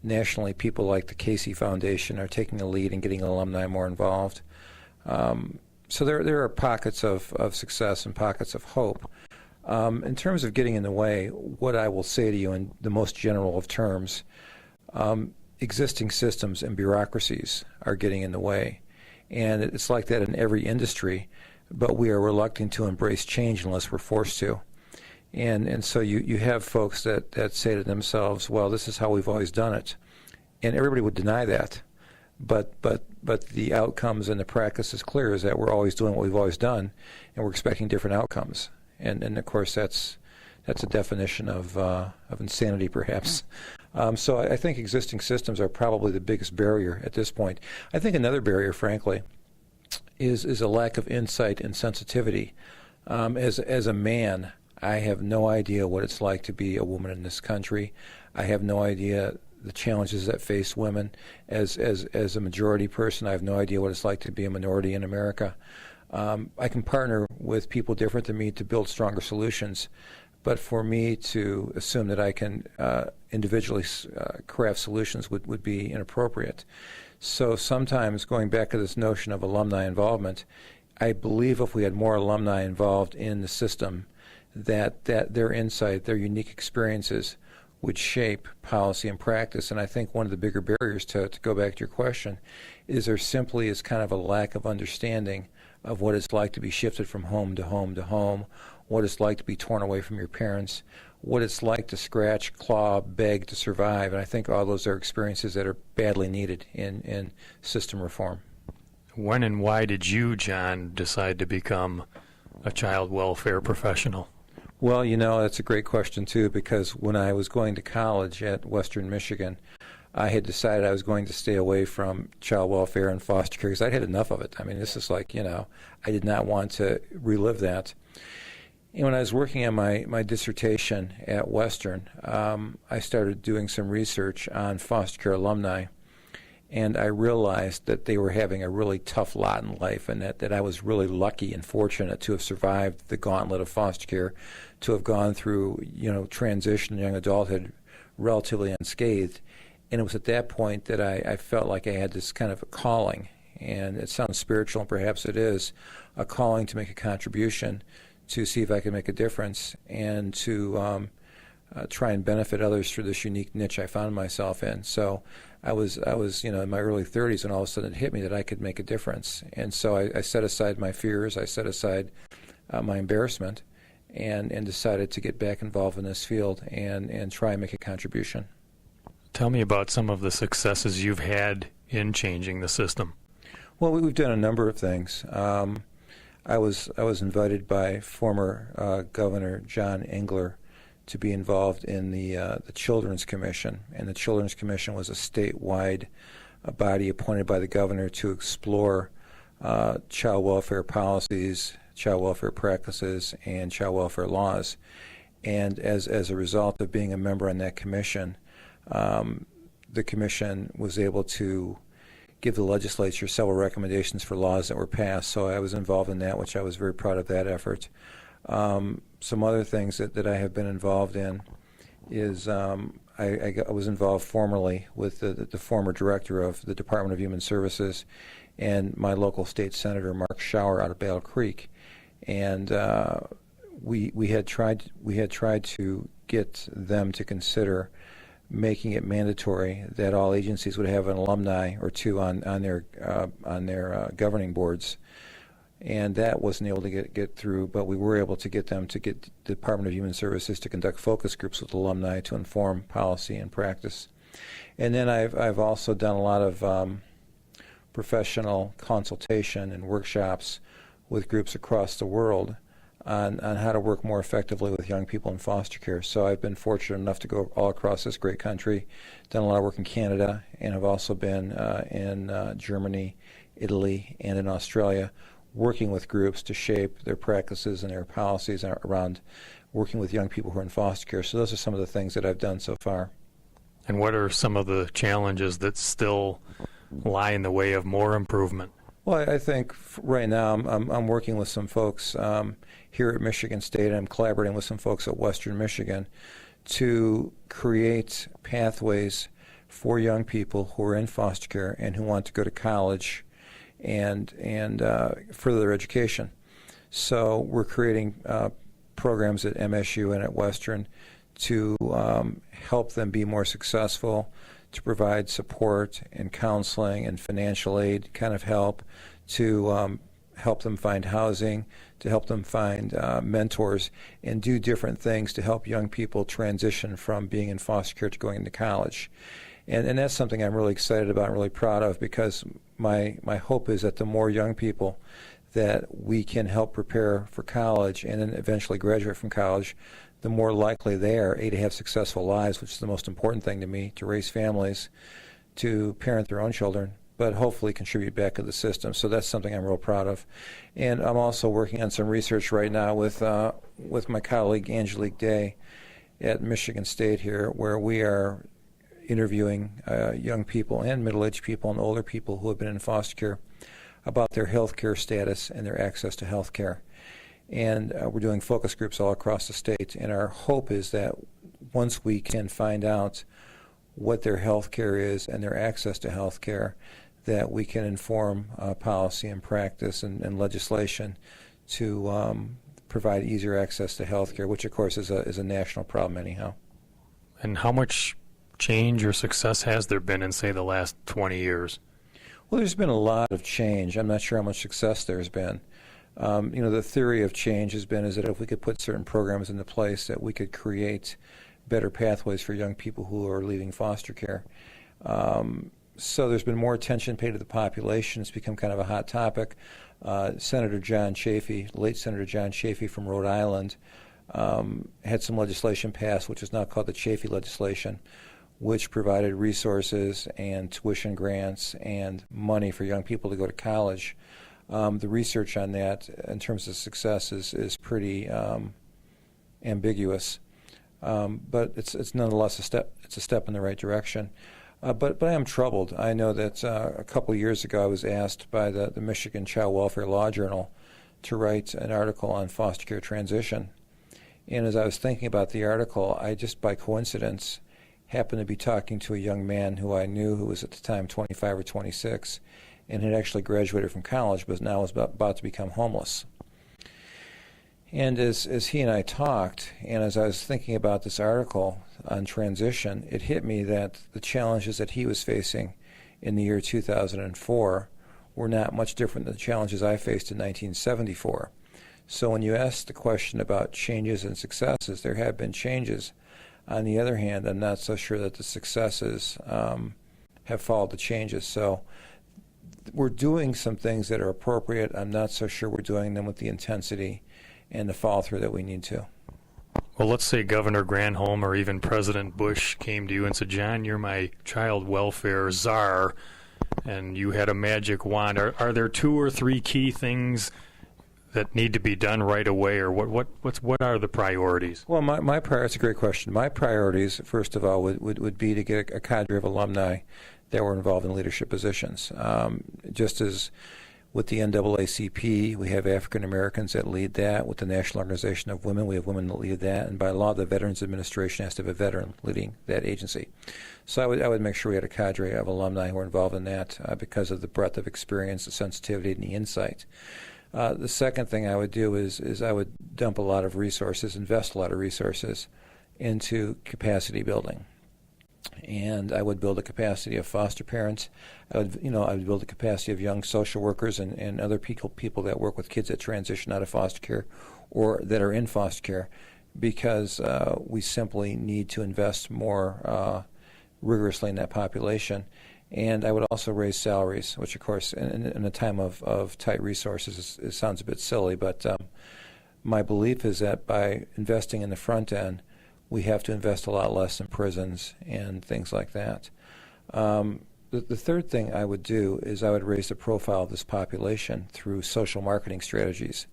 Speaker 3: Nationally, people like the Casey Foundation are taking the lead and getting alumni more involved. So there are pockets of success and pockets of hope. In terms of getting in the way, what I will say to you in the most general of terms, existing systems and bureaucracies are getting in the way. And it's like that in every industry, but we are reluctant to embrace change unless we're forced to. And so you have folks that say to themselves, well, this is how we've always done it. And everybody would deny that. But the outcomes and the practice is clear, is that we're always doing what we've always done, and we're expecting different outcomes. And of course, that's a definition of insanity, perhaps. So I think existing systems are probably the biggest barrier at this point. I think another barrier, frankly, is a lack of insight and sensitivity. As a man, I have no idea what it's like to be a woman in this country. I have no idea the challenges that face women. As a majority person, I have no idea what it's like to be a minority in America. I can partner with people different than me to build stronger solutions, but for me to assume that I can individually craft solutions would be inappropriate. So sometimes, going back to this notion of alumni involvement, I believe if we had more alumni involved in the system, that their insight, their unique experiences would shape policy and practice. And I think one of the bigger barriers, to go back to your question, is there simply is kind of a lack of understanding of what it's like to be shifted from home to home to home, what it's like to be torn away from your parents, what it's like to scratch, claw, beg to survive. And I think all those are experiences that are badly needed in system reform.
Speaker 4: When and why did you, John, decide to become a child welfare professional?
Speaker 3: Well, that's a great question, too, because when I was going to college at Western Michigan, I had decided I was going to stay away from child welfare and foster care because I'd had enough of it. I mean, this is like, I did not want to relive that. And when I was working on my dissertation at Western, I started doing some research on foster care alumni, and I realized that they were having a really tough lot in life, and that I was really lucky and fortunate to have survived the gauntlet of foster care, to have gone through, transition and young adulthood relatively unscathed. And it was at that point that I felt like I had this kind of a calling, and it sounds spiritual, and perhaps it is, a calling to make a contribution, to see if I could make a difference, and to try and benefit others through this unique niche I found myself in. So I was in my early 30s, and all of a sudden it hit me that I could make a difference. And so I set aside my fears, I set aside my embarrassment, and decided to get back involved in this field and try and make a contribution.
Speaker 4: Tell me about some of the successes you've had in changing the system.
Speaker 3: Well, we've done a number of things. I was invited by former Governor John Engler to be involved in the Children's Commission, and the Children's Commission was a statewide body appointed by the governor to explore child welfare policies, child welfare practices, and child welfare laws. And as a result of being a member on that commission, the commission was able to give the legislature several recommendations for laws that were passed. So I was involved in that, which I was very proud of that effort. Some other things that I have been involved in is I was involved formerly with the former director of the Department of Human Services and my local state senator, Mark Schauer, out of Battle Creek. And we had tried to get them to consider making it mandatory that all agencies would have an alumni or two on their governing boards, and that wasn't able to get through. But we were able to get them to get the Department of Human Services to conduct focus groups with alumni to inform policy and practice. And then I've also done a lot of professional consultation and workshops with groups across the world on how to work more effectively with young people in foster care. So I've been fortunate enough to go all across this great country, done a lot of work in Canada, and have also been in Germany, Italy, and in Australia, working with groups to shape their practices and their policies around working with young people who are in foster care. So those are some of the things that I've done so far.
Speaker 4: And what are some of the challenges that still lie in the way of more improvement?
Speaker 3: Well, I think right now I'm working with some folks here at Michigan State. I'm collaborating with some folks at Western Michigan to create pathways for young people who are in foster care and who want to go to college and further their education. So we're creating programs at MSU and at Western to help them be more successful, to provide support and counseling and financial aid kind of help, to help them find housing, to help them find mentors, and do different things to help young people transition from being in foster care to going into college. And that's something I'm really excited about and really proud of, because my hope is that the more young people that we can help prepare for college and then eventually graduate from college, the more likely they are, A, to have successful lives, which is the most important thing to me, to raise families, to parent their own children, but hopefully contribute back to the system. So that's something I'm real proud of. And I'm also working on some research right now with my colleague Angelique Day at Michigan State here, where we are interviewing young people and middle-aged people and older people who have been in foster care about their health care status and their access to health care. And we're doing focus groups all across the state. And our hope is that once we can find out what their health care is and their access to health care, that we can inform policy and practice and legislation to provide easier access to health care, which of course is a national problem anyhow.
Speaker 4: And how much change or success has there been in, say, the last 20 years?
Speaker 3: Well, there's been a lot of change. I'm not sure how much success there's been. The theory of change has been is that if we could put certain programs into place, that we could create better pathways for young people who are leaving foster care. So there's been more attention paid to the population. It's become kind of a hot topic. Senator John Chafee, late Senator John Chafee from Rhode Island, had some legislation passed, which is now called the Chafee legislation, which provided resources and tuition grants and money for young people to go to college. The research on that, in terms of success, is pretty ambiguous, but it's nonetheless a step. It's a step in the right direction. But I am troubled. I know that a couple of years ago I was asked by the Michigan Child Welfare Law Journal to write an article on foster care transition. And as I was thinking about the article, I just by coincidence happened to be talking to a young man who I knew who was at the time 25 or 26 and had actually graduated from college but now was about to become homeless. And as he and I talked, and as I was thinking about this article on transition, it hit me that the challenges that he was facing in the year 2004 were not much different than the challenges I faced in 1974. So when you ask the question about changes and successes, there have been changes. On the other hand, I'm not so sure that the successes have followed the changes. So we're doing some things that are appropriate. I'm not so sure we're doing them with the intensity and the follow-through that we need to.
Speaker 4: Well, let's say Governor Granholm or even President Bush came to you and said, John, you're my child welfare czar, and you had a magic wand. Are there 2 or 3 key things that need to be done right away, or what are the priorities?
Speaker 3: Well, that's a great question. My priorities, first of all, would be to get a cadre of alumni that were involved in leadership positions. Just as with the NAACP, we have African Americans that lead that. With the National Organization of Women, we have women that lead that. And by law, the Veterans Administration has to have a veteran leading that agency. So I would make sure we had a cadre of alumni who were involved in that because of the breadth of experience, the sensitivity, and the insight. The second thing I would do is I would dump a lot of resources, invest a lot of resources into capacity building. And I would build a capacity of foster parents. I would build a capacity of young social workers and other people that work with kids that transition out of foster care or that are in foster care, because we simply need to invest more rigorously in that population. And I would also raise salaries, which, of course, in a time of tight resources, it sounds a bit silly, but my belief is that by investing in the front end, we have to invest a lot less in prisons and things like that. The third thing I would do is I would raise the profile of this population through social marketing strategies.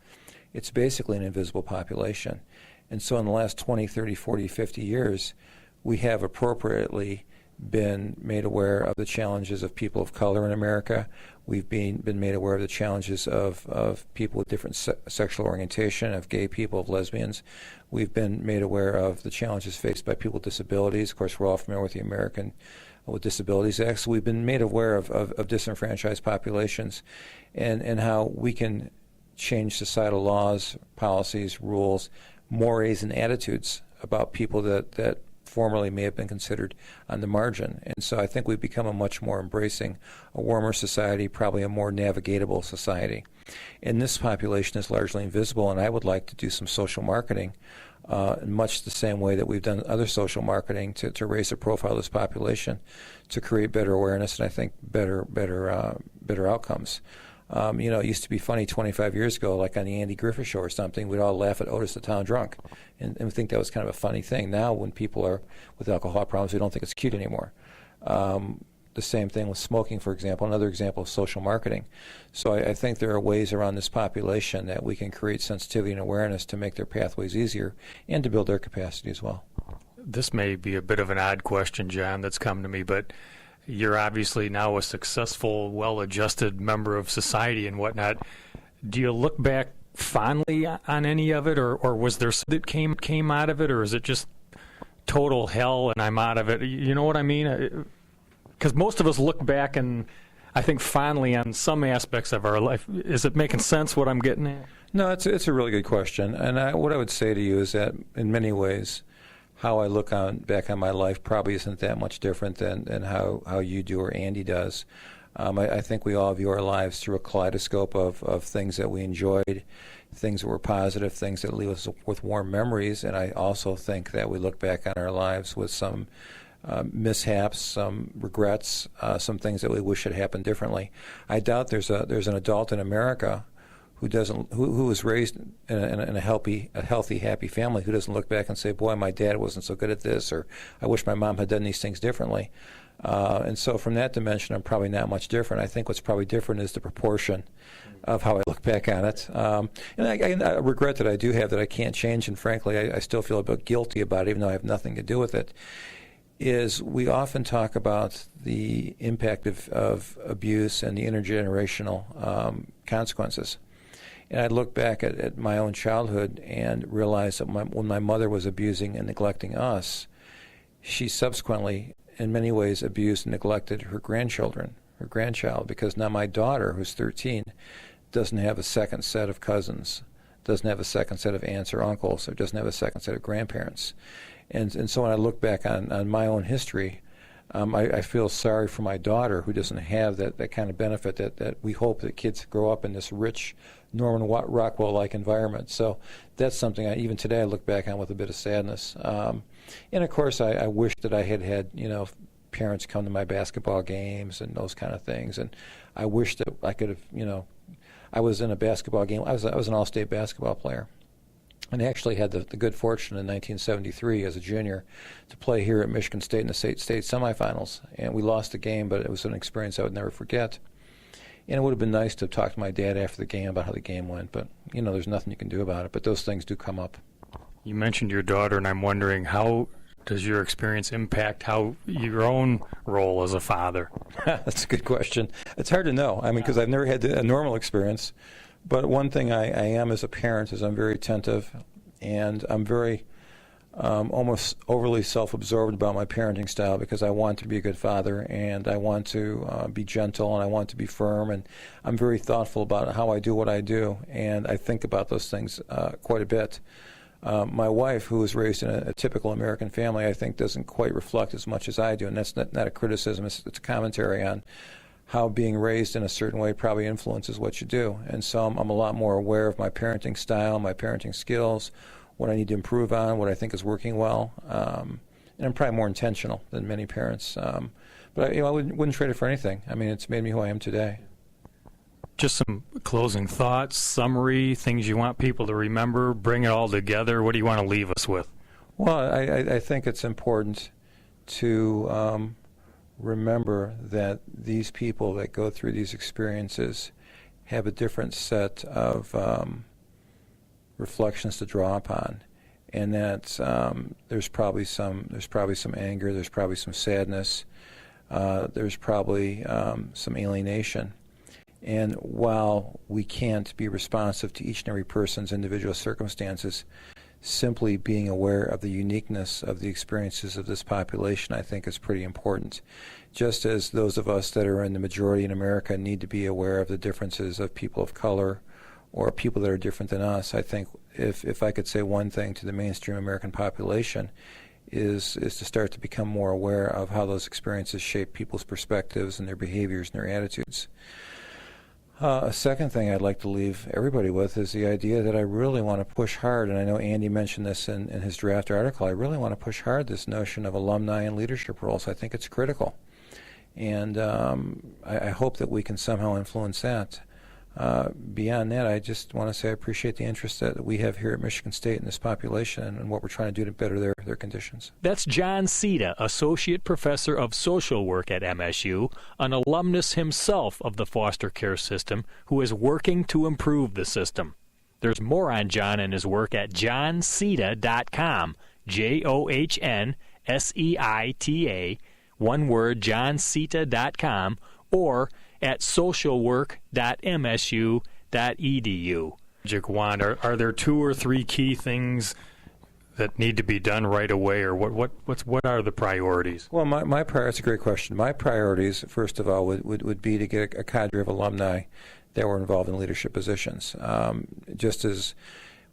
Speaker 3: It's basically an invisible population. And so in the last 20, 30, 40, 50 years, we have appropriately been made aware of the challenges of people of color in America. We've been made aware of the challenges of people with different sexual orientation, of gay people, of lesbians. We've been made aware of the challenges faced by people with disabilities. Of course, we're all familiar with the American with Disabilities Act. So we've been made aware of disenfranchised populations and how we can change societal laws, policies, rules, mores, and attitudes about people that formerly may have been considered on the margin. And so I think we've become a much more embracing, a warmer society, probably a more navigatable society. And this population is largely invisible, and I would like to do some social marketing in much the same way that we've done other social marketing to raise the profile of this population, to create better awareness and I think better outcomes. It used to be funny 25 years ago, like on the Andy Griffith Show or something, we'd all laugh at Otis the Town Drunk. And we think that was kind of a funny thing. Now when people are with alcohol problems, we don't think it's cute anymore. The same thing with smoking, for example, another example of social marketing. So I think there are ways around this population that we can create sensitivity and awareness to make their pathways easier and to build their capacity as well.
Speaker 4: This may be a bit of an odd question, John, that's come to me, but you're obviously now a successful, well-adjusted member of society and whatnot. Do you look back fondly on any of it, or was there something that came out of it, or is it just total hell and I'm out of it? You know what I mean? Because most of us look back and I think fondly on some aspects of our life. Is it making sense what I'm getting at?
Speaker 3: No, it's a really good question. And what I would say to you is that in many ways, how I look back on my life probably isn't that much different than how you do or Andy does. I think we all view our lives through a kaleidoscope of things that we enjoyed, things that were positive, things that leave us with warm memories, and I also think that we look back on our lives with some mishaps, some regrets, some things that we wish had happened differently. I doubt there's an adult in America who was raised in a healthy, happy family who doesn't look back and say, "Boy, my dad wasn't so good at this," or "I wish my mom had done these things differently." And so, from that dimension, I'm probably not much different. I think what's probably different is the proportion of how I look back on it. And I regret that I do have that I can't change, and frankly, I still feel a bit guilty about it, even though I have nothing to do with it. Is we often talk about the impact of abuse and the intergenerational consequences. And I look back at my own childhood and realize that when my mother was abusing and neglecting us, she subsequently, in many ways, abused and neglected her grandchild, because now my daughter, who's 13, doesn't have a second set of cousins, doesn't have a second set of aunts or uncles, or doesn't have a second set of grandparents. And so when I look back on my own history, I feel sorry for my daughter who doesn't have that kind of benefit that we hope that kids grow up in this rich Norman Rockwell-like environment. So that's something even today I look back on with a bit of sadness. And of course I wish that I had parents come to my basketball games and those kind of things. And I wish that I could have I was in a basketball game. I was an all-state basketball player. And actually had the good fortune in 1973 as a junior to play here at Michigan State in the state semifinals. And we lost the game, but it was an experience I would never forget. And it would have been nice to talk to my dad after the game about how the game went, but there's nothing you can do about it. But those things do come up.
Speaker 4: You mentioned your daughter, and I'm wondering, how does your experience impact how your own role as a father?
Speaker 3: That's a good question. It's hard to know. I mean, because I've never had a normal experience. But one thing I am as a parent is I'm very attentive, and I'm very almost overly self-absorbed about my parenting style, because I want to be a good father, and I want to be gentle, and I want to be firm, and I'm very thoughtful about how I do what I do, and I think about those things quite a bit. My wife, who was raised in a typical American family, I think doesn't quite reflect as much as I do, and that's not a criticism, it's a commentary on how being raised in a certain way probably influences what you do. And so I'm a lot more aware of my parenting style, my parenting skills, what I need to improve on, what I think is working well. And I'm probably more intentional than many parents. But I wouldn't trade it for anything. I mean, it's made me who I am today.
Speaker 4: Just some closing thoughts, summary, things you want people to remember, bring it all together. What do you want to leave us with?
Speaker 3: Well, I think it's important to remember that these people that go through these experiences have a different set of reflections to draw upon, and that there's probably some anger, there's probably some sadness, there's probably some alienation. And while we can't be responsive to each and every person's individual circumstances, simply being aware of the uniqueness of the experiences of this population, I think, is pretty important. Just as those of us that are in the majority in America need to be aware of the differences of people of color or people that are different than us, I think if I could say one thing to the mainstream American population is to start to become more aware of how those experiences shape people's perspectives and their behaviors and their attitudes. A second thing I'd like to leave everybody with is the idea that I really want to push hard, and I know Andy mentioned this in his draft article, I really want to push hard this notion of alumni and leadership roles. I think it's critical. And I hope that we can somehow influence that. Beyond that, I just want to say I appreciate the interest that we have here at Michigan State in this population and what we're trying to do to better their conditions.
Speaker 5: That's John Sita, Associate Professor of Social Work at MSU, an alumnus himself of the foster care system who is working to improve the system. There's more on John and his work at johnsita.com, JOHNSEITA, one word, johnsita.com, or at socialwork.msu.edu.
Speaker 4: Magic wand. Are there 2 or 3 key things that need to be done right away, or what are the priorities?
Speaker 3: Well, that's a great question. My priorities, first of all, would be to get a cadre of alumni that were involved in leadership positions. Just as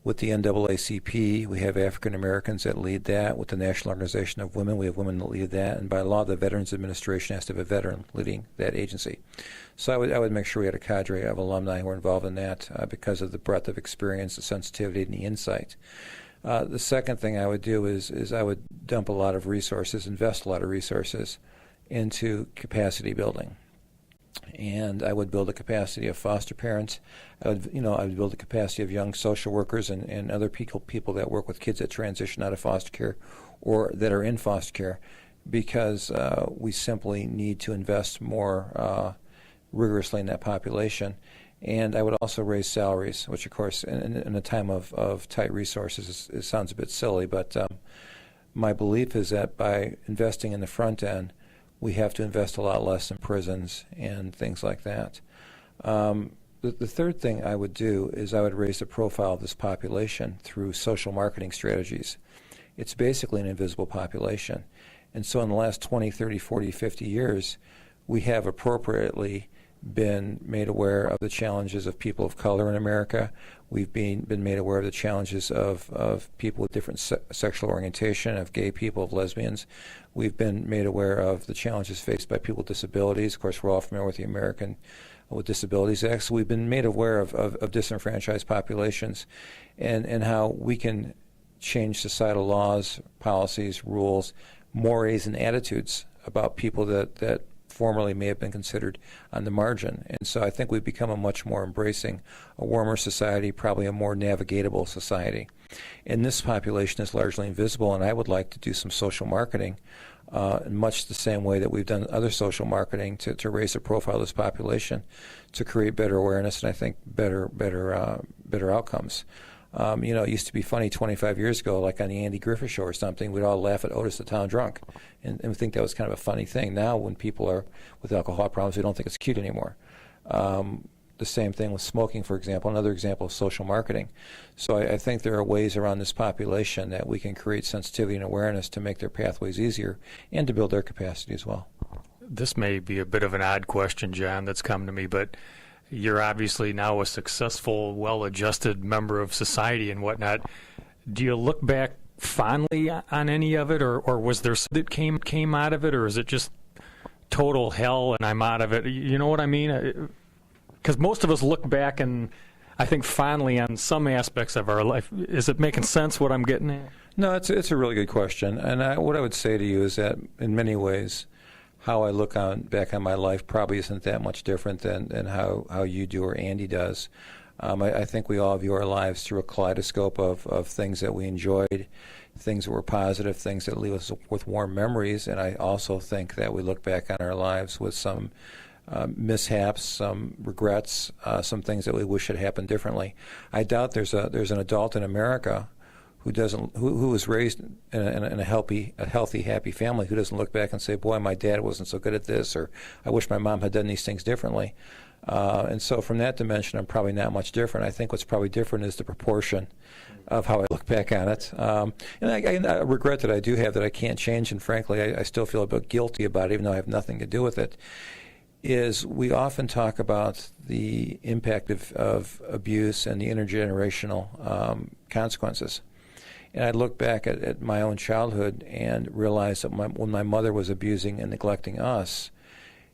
Speaker 3: With the NAACP, we have African Americans that lead that. With the National Organization of Women, we have women that lead that. And by law, the Veterans Administration has to have a veteran leading that agency. So I would make sure we had a cadre of alumni who are involved in that because of the breadth of experience, the sensitivity, and the insight. The second thing I would do is I would dump a lot of resources, invest a lot of resources into capacity building. And I would build the capacity of foster parents. I would build the capacity of young social workers and other people that work with kids that transition out of foster care or that are in foster care, because we simply need to invest more rigorously in that population. And I would also raise salaries, which, of course, in a time of tight resources, it sounds a bit silly, but my belief is that by investing in the front end, we have to invest a lot less in prisons and things like that. The third thing I would do is I would raise the profile of this population through social marketing strategies. It's basically an invisible population. And so in the last 20, 30, 40, 50 years, we have appropriately been made aware of the challenges of people of color in America. We've been made aware of the challenges of people with different sexual orientation, of gay people, of lesbians. We've been made aware of the challenges faced by people with disabilities. Of course, we're all familiar with the American with Disabilities Act. So we've been made aware of disenfranchised populations and how we can change societal laws, policies, rules, mores, and attitudes about people that formerly may have been considered on the margin. And so I think we've become a much more embracing, a warmer society, probably a more navigatable society. And this population is largely invisible, and I would like to do some social marketing in much the same way that we've done other social marketing to raise the profile of this population, to create better awareness and I think better outcomes. It used to be funny 25 years ago, like on the Andy Griffith Show or something, we'd all laugh at Otis the Town Drunk and we think that was kind of a funny thing. Now when people are with alcohol problems, we don't think it's cute anymore. The same thing with smoking, for example, another example of social marketing. So I think there are ways around this population that we can create sensitivity and awareness to make their pathways easier and to build their capacity as well.
Speaker 4: This may be a bit of an odd question, John, that's come to me, but you're obviously now a successful, well-adjusted member of society and whatnot. Do you look back fondly on any of it, or was there something that came out of it, or is it just total hell and I'm out of it? You know what I mean? Because most of us look back and I think fondly on some aspects of our life. Is it making sense what I'm getting at?
Speaker 3: No, it's a really good question. And what I would say to you is that in many ways, how I look back on my life probably isn't that much different than how you do or Andy does. I think we all view our lives through a kaleidoscope of things that we enjoyed, things that were positive, things that leave us with warm memories. And I also think that we look back on our lives with some mishaps, some regrets, some things that we wish had happened differently. I doubt there's an adult in America who was raised in a healthy, happy family who doesn't look back and say, boy, my dad wasn't so good at this, or I wish my mom had done these things differently. And so from that dimension, I'm probably not much different. I think what's probably different is the proportion of how I look back on it. And I regret that I do have that I can't change, and frankly, I still feel a bit guilty about it, even though I have nothing to do with it, is we often talk about the impact of abuse and the intergenerational consequences. And I look back at my own childhood and realize that when my mother was abusing and neglecting us,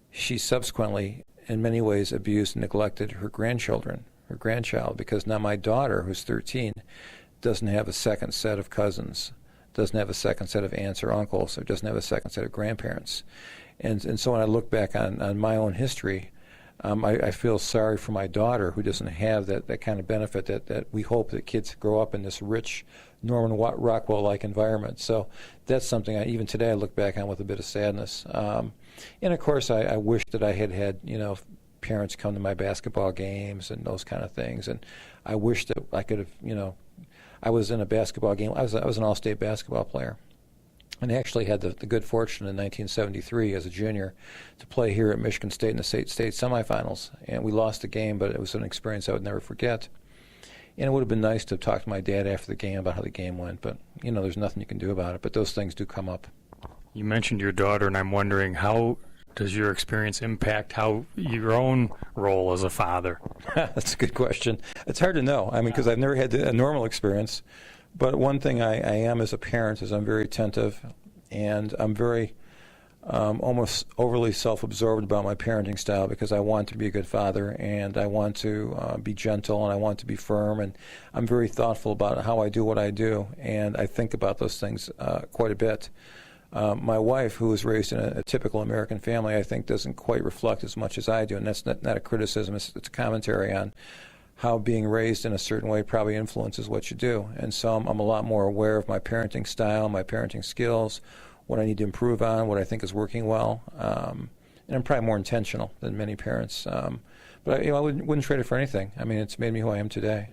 Speaker 3: she subsequently, in many ways, abused and neglected her grandchild, because now my daughter, who's 13, doesn't have a second set of cousins, doesn't have a second set of aunts or uncles, or doesn't have a second set of grandparents. And so when I look back on my own history, I feel sorry for my daughter who doesn't have that kind of benefit that we hope that kids grow up in this rich Norman Rockwell-like environment. So that's something even today I look back on with a bit of sadness. And of course I wish that I had parents come to my basketball games and those kind of things. And I wish that I could have, I was in a basketball game. I was an all-state basketball player. And I actually had the good fortune in 1973 as a junior to play here at Michigan State in the state semifinals. And we lost the game, but it was an experience I would never forget. And it would have been nice to talk to my dad after the game about how the game went, but, there's nothing you can do about it. But those things do come up.
Speaker 4: You mentioned your daughter, and I'm wondering how Does your experience impact how your own role as a father?
Speaker 3: That's a good question. It's hard to know. I mean, because I've never had a normal experience. But one thing I am as a parent is I'm very attentive, and I'm very almost overly self-absorbed about my parenting style because I want to be a good father, and I want to be gentle, and I want to be firm, and I'm very thoughtful about how I do what I do, and I think about those things quite a bit. My wife, who was raised in a typical American family, I think doesn't quite reflect as much as I do, and that's not a criticism, it's a commentary on how being raised in a certain way probably influences what you do. And so I'm a lot more aware of my parenting style, my parenting skills, what I need to improve on, what I think is working well, and I'm probably more intentional than many parents. But I wouldn't trade it for anything. I mean, it's made me who I am today.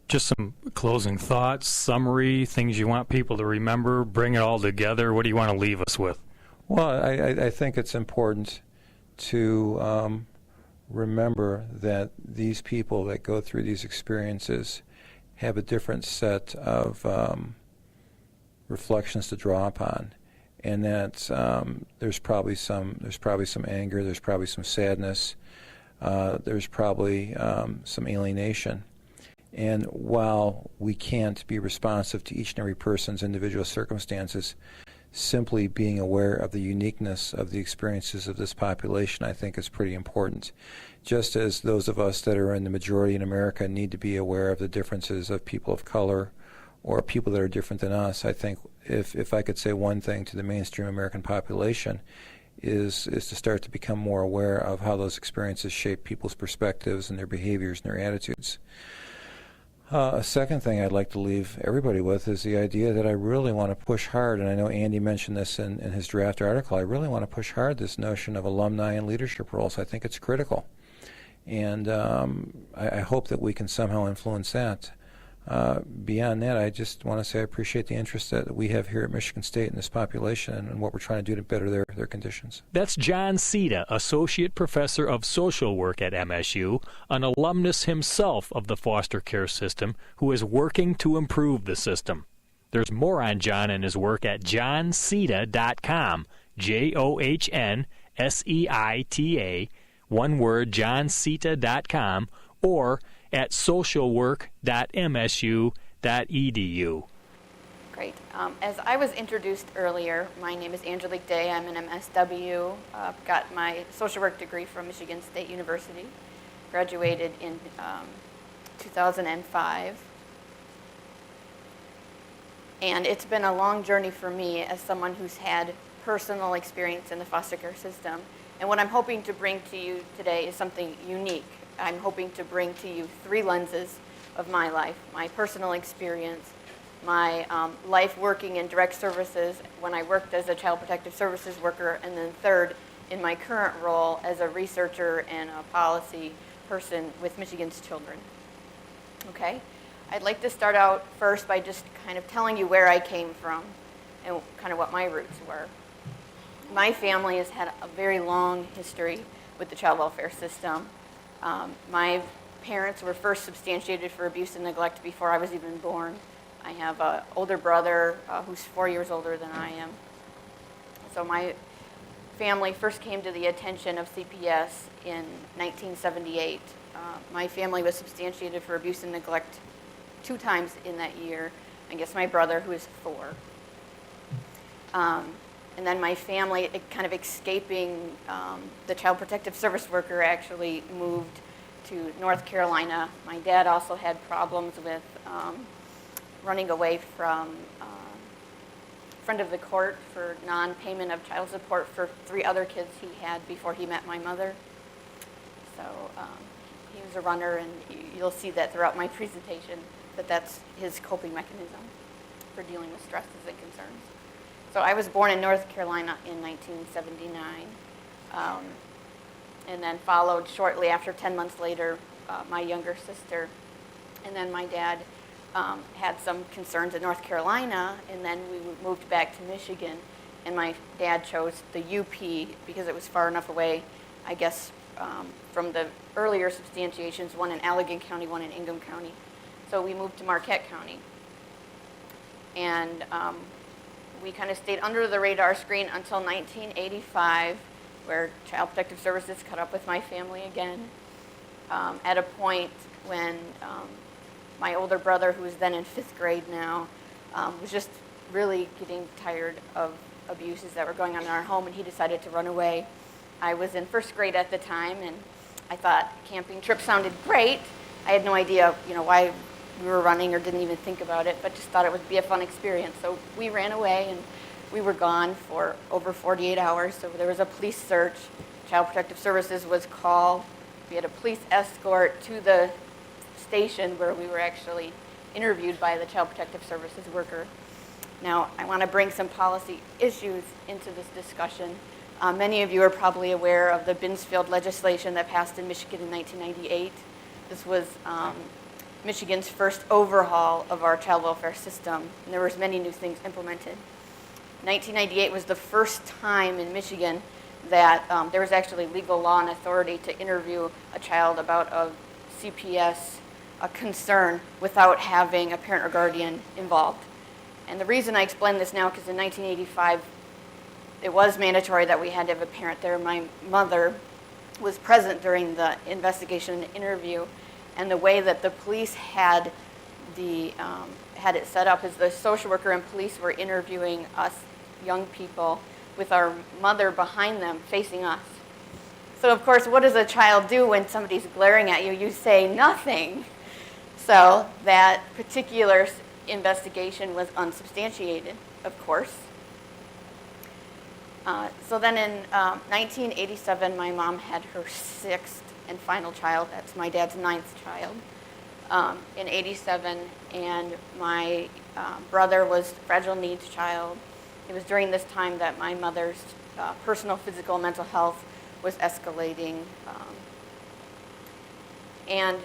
Speaker 4: Just some closing thoughts, summary, things you want people to remember, bring it all together. What do you want to leave us with?
Speaker 3: Well, I think it's important to remember that these people that go through these experiences have a different set of reflections to draw upon, and that there's probably some anger, there's probably some sadness, there's probably some alienation. And while we can't be responsive to each and every person's individual circumstances, simply being aware of the uniqueness of the experiences of this population, I think, is pretty important. Just as those of us that are in the majority in America need to be aware of the differences of people of color or people that are different than us, I think if I could say one thing to the mainstream American population is to start to become more aware of how those experiences shape people's perspectives and their behaviors and their attitudes. A second thing I'd like to leave everybody with is the idea that I really want to push hard, and I know Andy mentioned this in his draft article, I really want to push hard this notion of alumni and leadership roles. I think it's critical. And I hope that we can somehow influence that. Beyond that, I just want to say I appreciate the interest that we have here at Michigan State in this population and what we're trying to do to better their conditions.
Speaker 5: That's John Sita, Associate Professor of Social Work at MSU, an alumnus himself of the foster care system who is working to improve the system. There's more on John and his work at johnsita.com, JOHNSEITA, one word, johnsita.com, or at socialwork.msu.edu.
Speaker 6: Great. As I was introduced earlier, my name is Angelique Day. I'm an MSW. Got my social work degree from Michigan State University. Graduated in 2005. And it's been a long journey for me as someone who's had personal experience in the foster care system. And what I'm hoping to bring to you today is something unique. I'm hoping to bring to you three lenses of my life: my personal experience, my life working in direct services when I worked as a child protective services worker, and then third, in my current role as a researcher and a policy person with Michigan's Children. Okay? I'd like to start out first by just kind of telling you where I came from and kind of what my roots were. My family has had a very long history with the child welfare system. My parents were first substantiated for abuse and neglect before I was even born. I have an older brother who's 4 years older than I am. So my family first came to the attention of CPS in 1978. My family was substantiated for abuse and neglect 2 times in that year. I guess my brother, who is 4. And then my family, kind of escaping the child protective service worker, actually moved to North Carolina. My dad also had problems with running away from friend of the court for non-payment of child support for 3 other kids he had before he met my mother. So he was a runner, and you'll see that throughout my presentation, that that's his coping mechanism for dealing with stresses and concerns. So I was born in North Carolina in 1979, and then followed shortly after, 10 months later, my younger sister. And then my dad had some concerns in North Carolina, and then we moved back to Michigan, and my dad chose the UP because it was far enough away, I guess, from the earlier substantiations, one in Allegan County, one in Ingham County. So we moved to Marquette County. And we kind of stayed under the radar screen until 1985, where Child Protective Services cut up with my family again, at a point when my older brother, who was then in 5th grade now, was just really getting tired of abuses that were going on in our home, and he decided to run away. I was in 1st grade at the time, and I thought camping trip sounded great. I had no idea, why we were running or didn't even think about it, but just thought it would be a fun experience. So we ran away, and we were gone for over 48 hours. So there was a police search. Child Protective Services was called. We had a police escort to the station where we were actually interviewed by the Child Protective Services worker. Now, I want to bring some policy issues into this discussion. Many of you are probably aware of the Binsfield legislation that passed in Michigan in 1998. This was Michigan's first overhaul of our child welfare system, and there was many new things implemented. 1998 was the first time in Michigan that there was actually legal law and authority to interview a child about a CPS concern without having a parent or guardian involved. And the reason I explain this now, because in 1985, it was mandatory that we had to have a parent there. My mother was present during the investigation and interview, and the way that the police had it set up is the social worker and police were interviewing us young people with our mother behind them facing us. So of course, what does a child do when somebody's glaring at you? You say nothing. So that particular investigation was unsubstantiated, of course. So then in 1987, my mom had her 6th and final child. That's my dad's 9th child. In 87, and my brother was fragile needs child. It was during this time that my mother's personal, physical, and mental health was escalating. And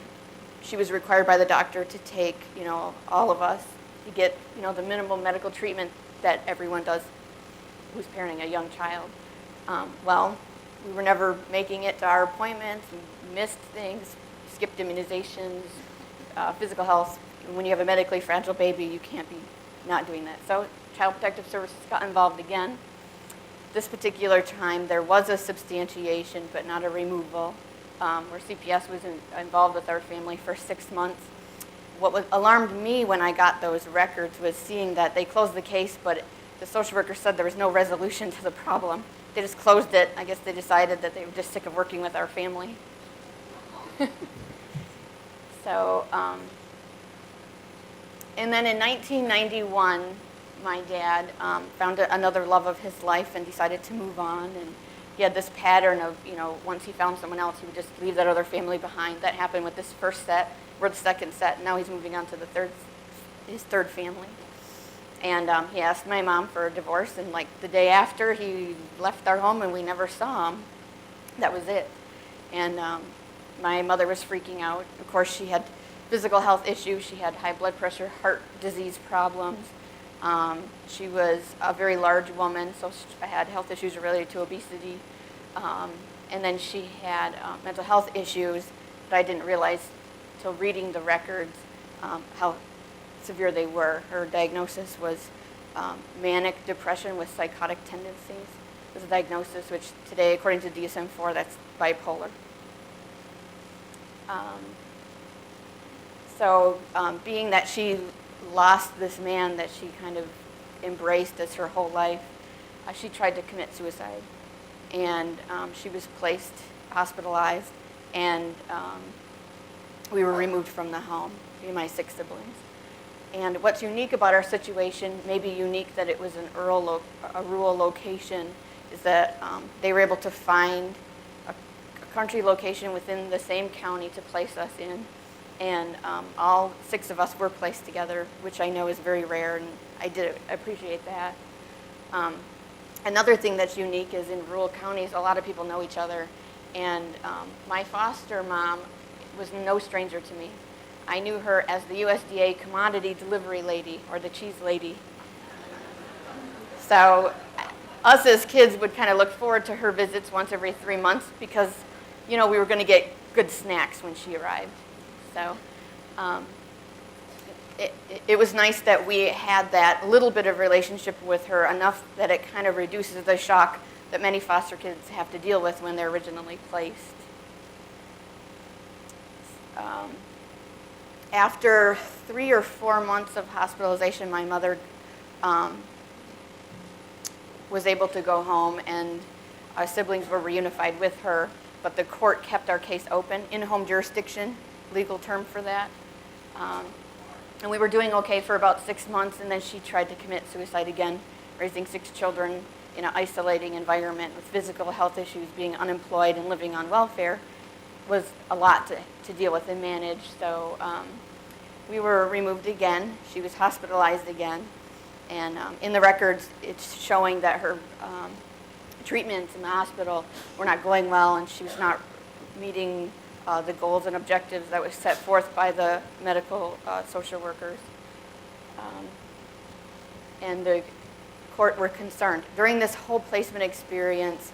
Speaker 6: she was required by the doctor to take, all of us to get, the minimal medical treatment that everyone does who's parenting a young child. Well, we were never making it to our appointments. We missed things, skipped immunizations, physical health. When you have a medically fragile baby, you can't be not doing that. So Child Protective Services got involved again. This particular time, there was a substantiation, but not a removal, where CPS was involved with our family for 6 months. What alarmed me when I got those records was seeing that they closed the case, but the social worker said there was no resolution to the problem. They just closed it. I guess they decided that they were just sick of working with our family. So, and then in 1991, my dad found another love of his life and decided to move on. And he had this pattern of, once he found someone else, he would just leave that other family behind. That happened with this first set. We're the second set, and now he's moving on to his third family. And he asked my mom for a divorce, and like the day after, he left our home and we never saw him. That was it. And my mother was freaking out. Of course, she had physical health issues. She had high blood pressure, heart disease problems. She was a very large woman, so she had health issues related to obesity. And then she had mental health issues, but I didn't realize till reading the records how severe they were. Her diagnosis was manic depression with psychotic tendencies. It was a diagnosis which today, according to DSM-4, that's bipolar. So being that she lost this man that she kind of embraced as her whole life, she tried to commit suicide. And she was placed, hospitalized, and we were removed from the home, me and my 6 siblings. And what's unique about our situation, maybe unique that it was a rural location, is that they were able to find a country location within the same county to place us in. And all 6 of us were placed together, which I know is very rare, and I did appreciate that. Another thing that's unique is in rural counties, a lot of people know each other. And my foster mom was no stranger to me. I knew her as the USDA commodity delivery lady, or the cheese lady. So us as kids would kind of look forward to her visits once every 3 months because, we were going to get good snacks when she arrived. So it was nice that we had that little bit of relationship with her, enough that it kind of reduces the shock that many foster kids have to deal with when they're originally placed. After 3 or 4 months of hospitalization, my mother was able to go home, and our siblings were reunified with her, but the court kept our case open, in-home jurisdiction, legal term for that. And we were doing okay for about 6 months, and then she tried to commit suicide again, raising 6 children in an isolating environment with physical health issues, being unemployed and living on welfare was a lot to deal with and manage. So we were removed again. She was hospitalized again. And in the records, it's showing that her treatments in the hospital were not going well, and she was not meeting the goals and objectives that was set forth by the medical social workers. And the court were concerned. During this whole placement experience,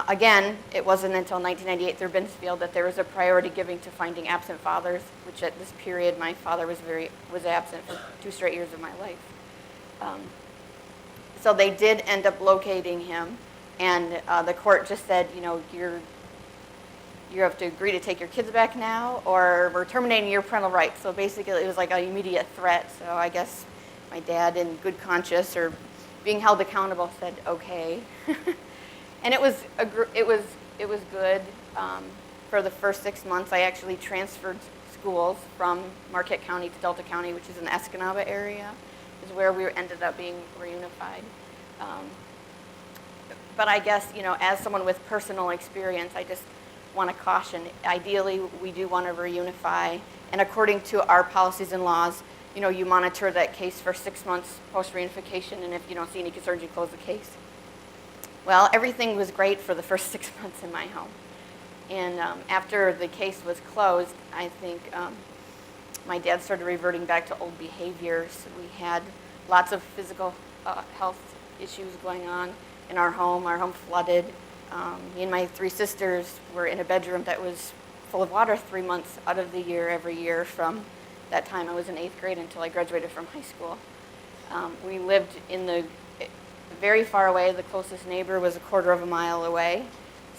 Speaker 6: again, it wasn't until 1998 through Binsfield that there was a priority giving to finding absent fathers, which at this period my father was absent for 2 straight years of my life. So they did end up locating him, and the court just said, you know, you have to agree to take your kids back now, or we're terminating your parental rights. So basically, it was like an immediate threat. So I guess my dad, in good conscience or being held accountable, said okay. And it was good. For the first 6 months, I actually transferred schools from Marquette County to Delta County, which is in the Escanaba area, is where we ended up being reunified. But I guess, you know, as someone with personal experience, I just want to caution, ideally, we do want to reunify. And according to our policies and laws, you know, you monitor that case for 6 months post-reunification, and if you don't see any concerns, you close the case. Well, everything was great for the first 6 months in my home. And after the case was closed, I think my dad started reverting back to old behaviors. We had lots of physical health issues going on in our home. Our home flooded. Me and my 3 sisters were in a bedroom that was full of water 3 months out of the year, every year from that time I was in 8th grade until I graduated from high school. We lived in the very far away. The closest neighbor was a quarter of a mile away.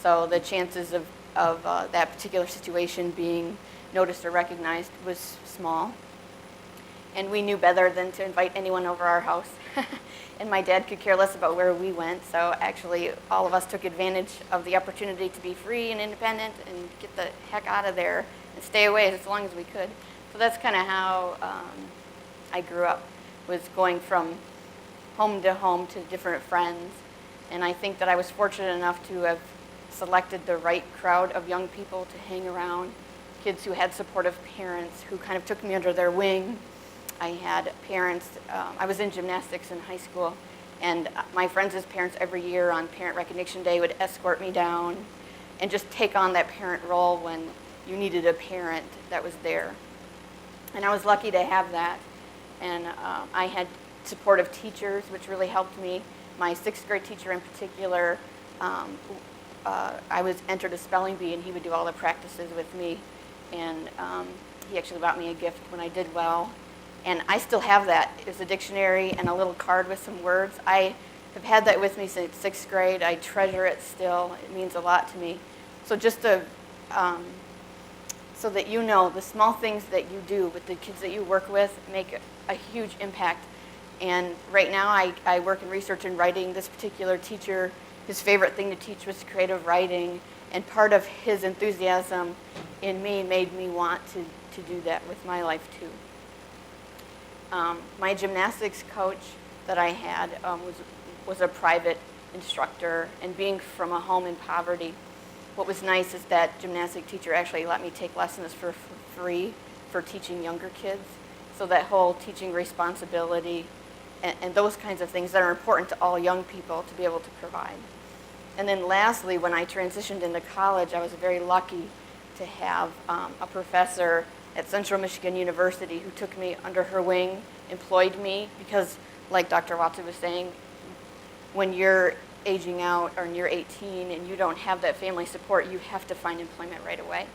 Speaker 6: So the chances of that particular situation being noticed or recognized was small. And we knew better than to invite anyone over our house. And my dad could care less about where we went, so actually all of us took advantage of the opportunity to be free and independent and get the heck out of there and stay away as long as we could. So that's kind of how I grew up, was going from home to different friends. And I think that I was fortunate enough to have selected the right crowd of young people to hang around, kids who had supportive parents who kind of took me under their wing. I had parents, I was in gymnastics in high school, and my friends' parents every year on Parent Recognition Day would escort me down and just take on that parent role when you needed a parent that was there. And I was lucky to have that. And I had supportive teachers, which really helped me. My 6th grade teacher in particular, I was entered a spelling bee, and he would do all the practices with me. And he actually bought me a gift when I did well. And I still have that. It's a dictionary and a little card with some words. I have had that with me since 6th grade. I treasure it still. It means a lot to me. So just to, so that you know, the small things that you do with the kids that you work with make a huge impact. And right now I work in research and writing. This particular teacher, his favorite thing to teach was creative writing. And part of his enthusiasm in me made me want to do that with my life too. My gymnastics coach that I had was a private instructor, and being from a home in poverty, what was nice is that gymnastic teacher actually let me take lessons for free for teaching younger kids. So that whole teaching responsibility and those kinds of things that are important to all young people to be able to provide. And then lastly, when I transitioned into college, I was very lucky to have a professor at Central Michigan University who took me under her wing, employed me, because like Dr. Watson was saying, when you're aging out or you're 18 and you don't have that family support, you have to find employment right away.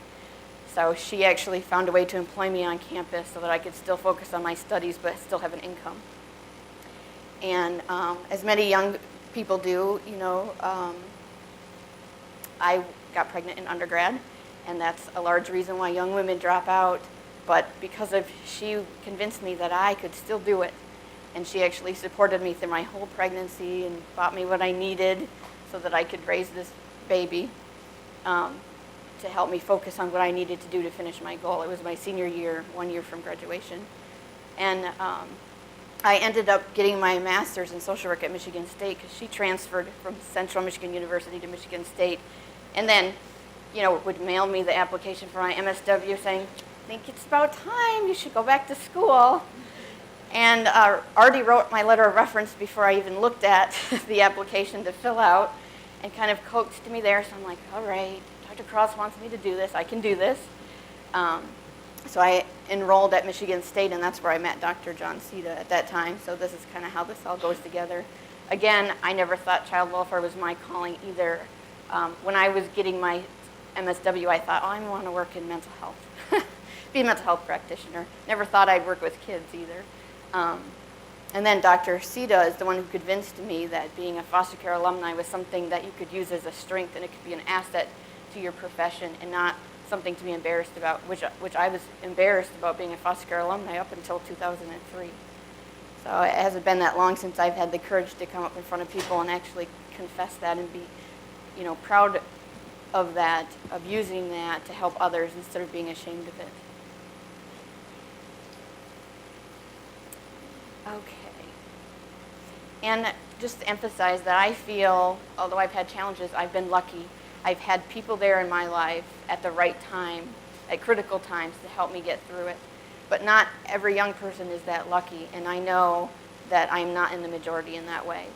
Speaker 6: So she actually found a way to employ me on campus so that I could still focus on my studies but still have an income. And as many young people do. I got pregnant in undergrad, and that's a large reason why young women drop out. But she convinced me that I could still do it. And she actually supported me through my whole pregnancy and bought me what I needed so that I could raise this baby, to help me focus on what I needed to do to finish my goal. It was my senior year, 1 year from graduation. And I ended up getting my master's in social work at Michigan State because she transferred from Central Michigan University to Michigan State. And then, would mail me the application for my MSW saying, I think it's about time, you should go back to school. And already wrote my letter of reference before I even looked at the application to fill out, and kind of coaxed me there. So I'm like, all right, Dr. Cross wants me to do this. I can do this. So I enrolled at Michigan State, and that's where I met Dr. John Sita at that time. So this is kind of how this all goes together. Again, I never thought child welfare was my calling either. When I was getting my MSW, I thought, I want to work in mental health, be a mental health practitioner. Never thought I'd work with kids either. And then Dr. Sita is the one who convinced me that being a foster care alumni was something that you could use as a strength, and it could be an asset to your profession and not something to be embarrassed about, which I was embarrassed about being a foster care alumni up until 2003. So it hasn't been that long since I've had the courage to come up in front of people and actually confess that and be, proud of that, of using that to help others instead of being ashamed of it. Okay. And just to emphasize that I feel, although I've had challenges, I've been lucky. I've had people there in my life at the right time, at critical times, to help me get through it. But not every young person is that lucky, and I know that I'm not in the majority in that way.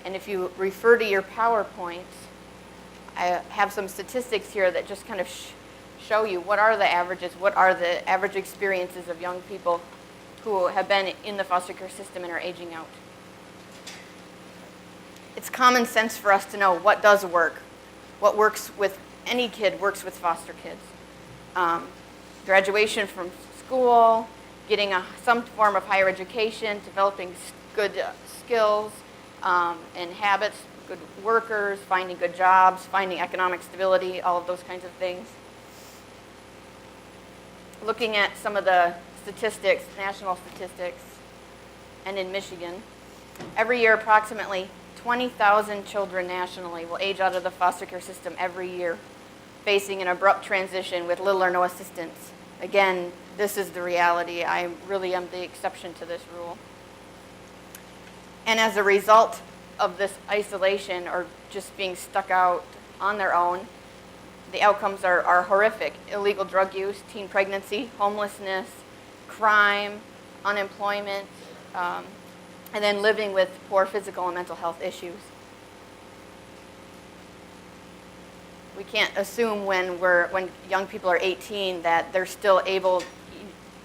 Speaker 6: And if you refer to your PowerPoints, I have some statistics here that just kind of show you what are the averages, what are the average experiences of young people who have been in the foster care system and are aging out. It's common sense for us to know what does work. What works with any kid works with foster kids. Graduation from school, getting some form of higher education, developing good skills and habits, good workers, finding good jobs, finding economic stability, all of those kinds of things. Looking at some of the statistics, national statistics, and in Michigan, every year approximately 20,000 children nationally will age out of the foster care system every year, facing an abrupt transition with little or no assistance. Again, this is the reality. I really am the exception to this rule. And as a result of this isolation or just being stuck out on their own, the outcomes are horrific. Illegal drug use, teen pregnancy, homelessness, crime, unemployment, and then living with poor physical and mental health issues. We can't assume when young people are 18 that they're still able,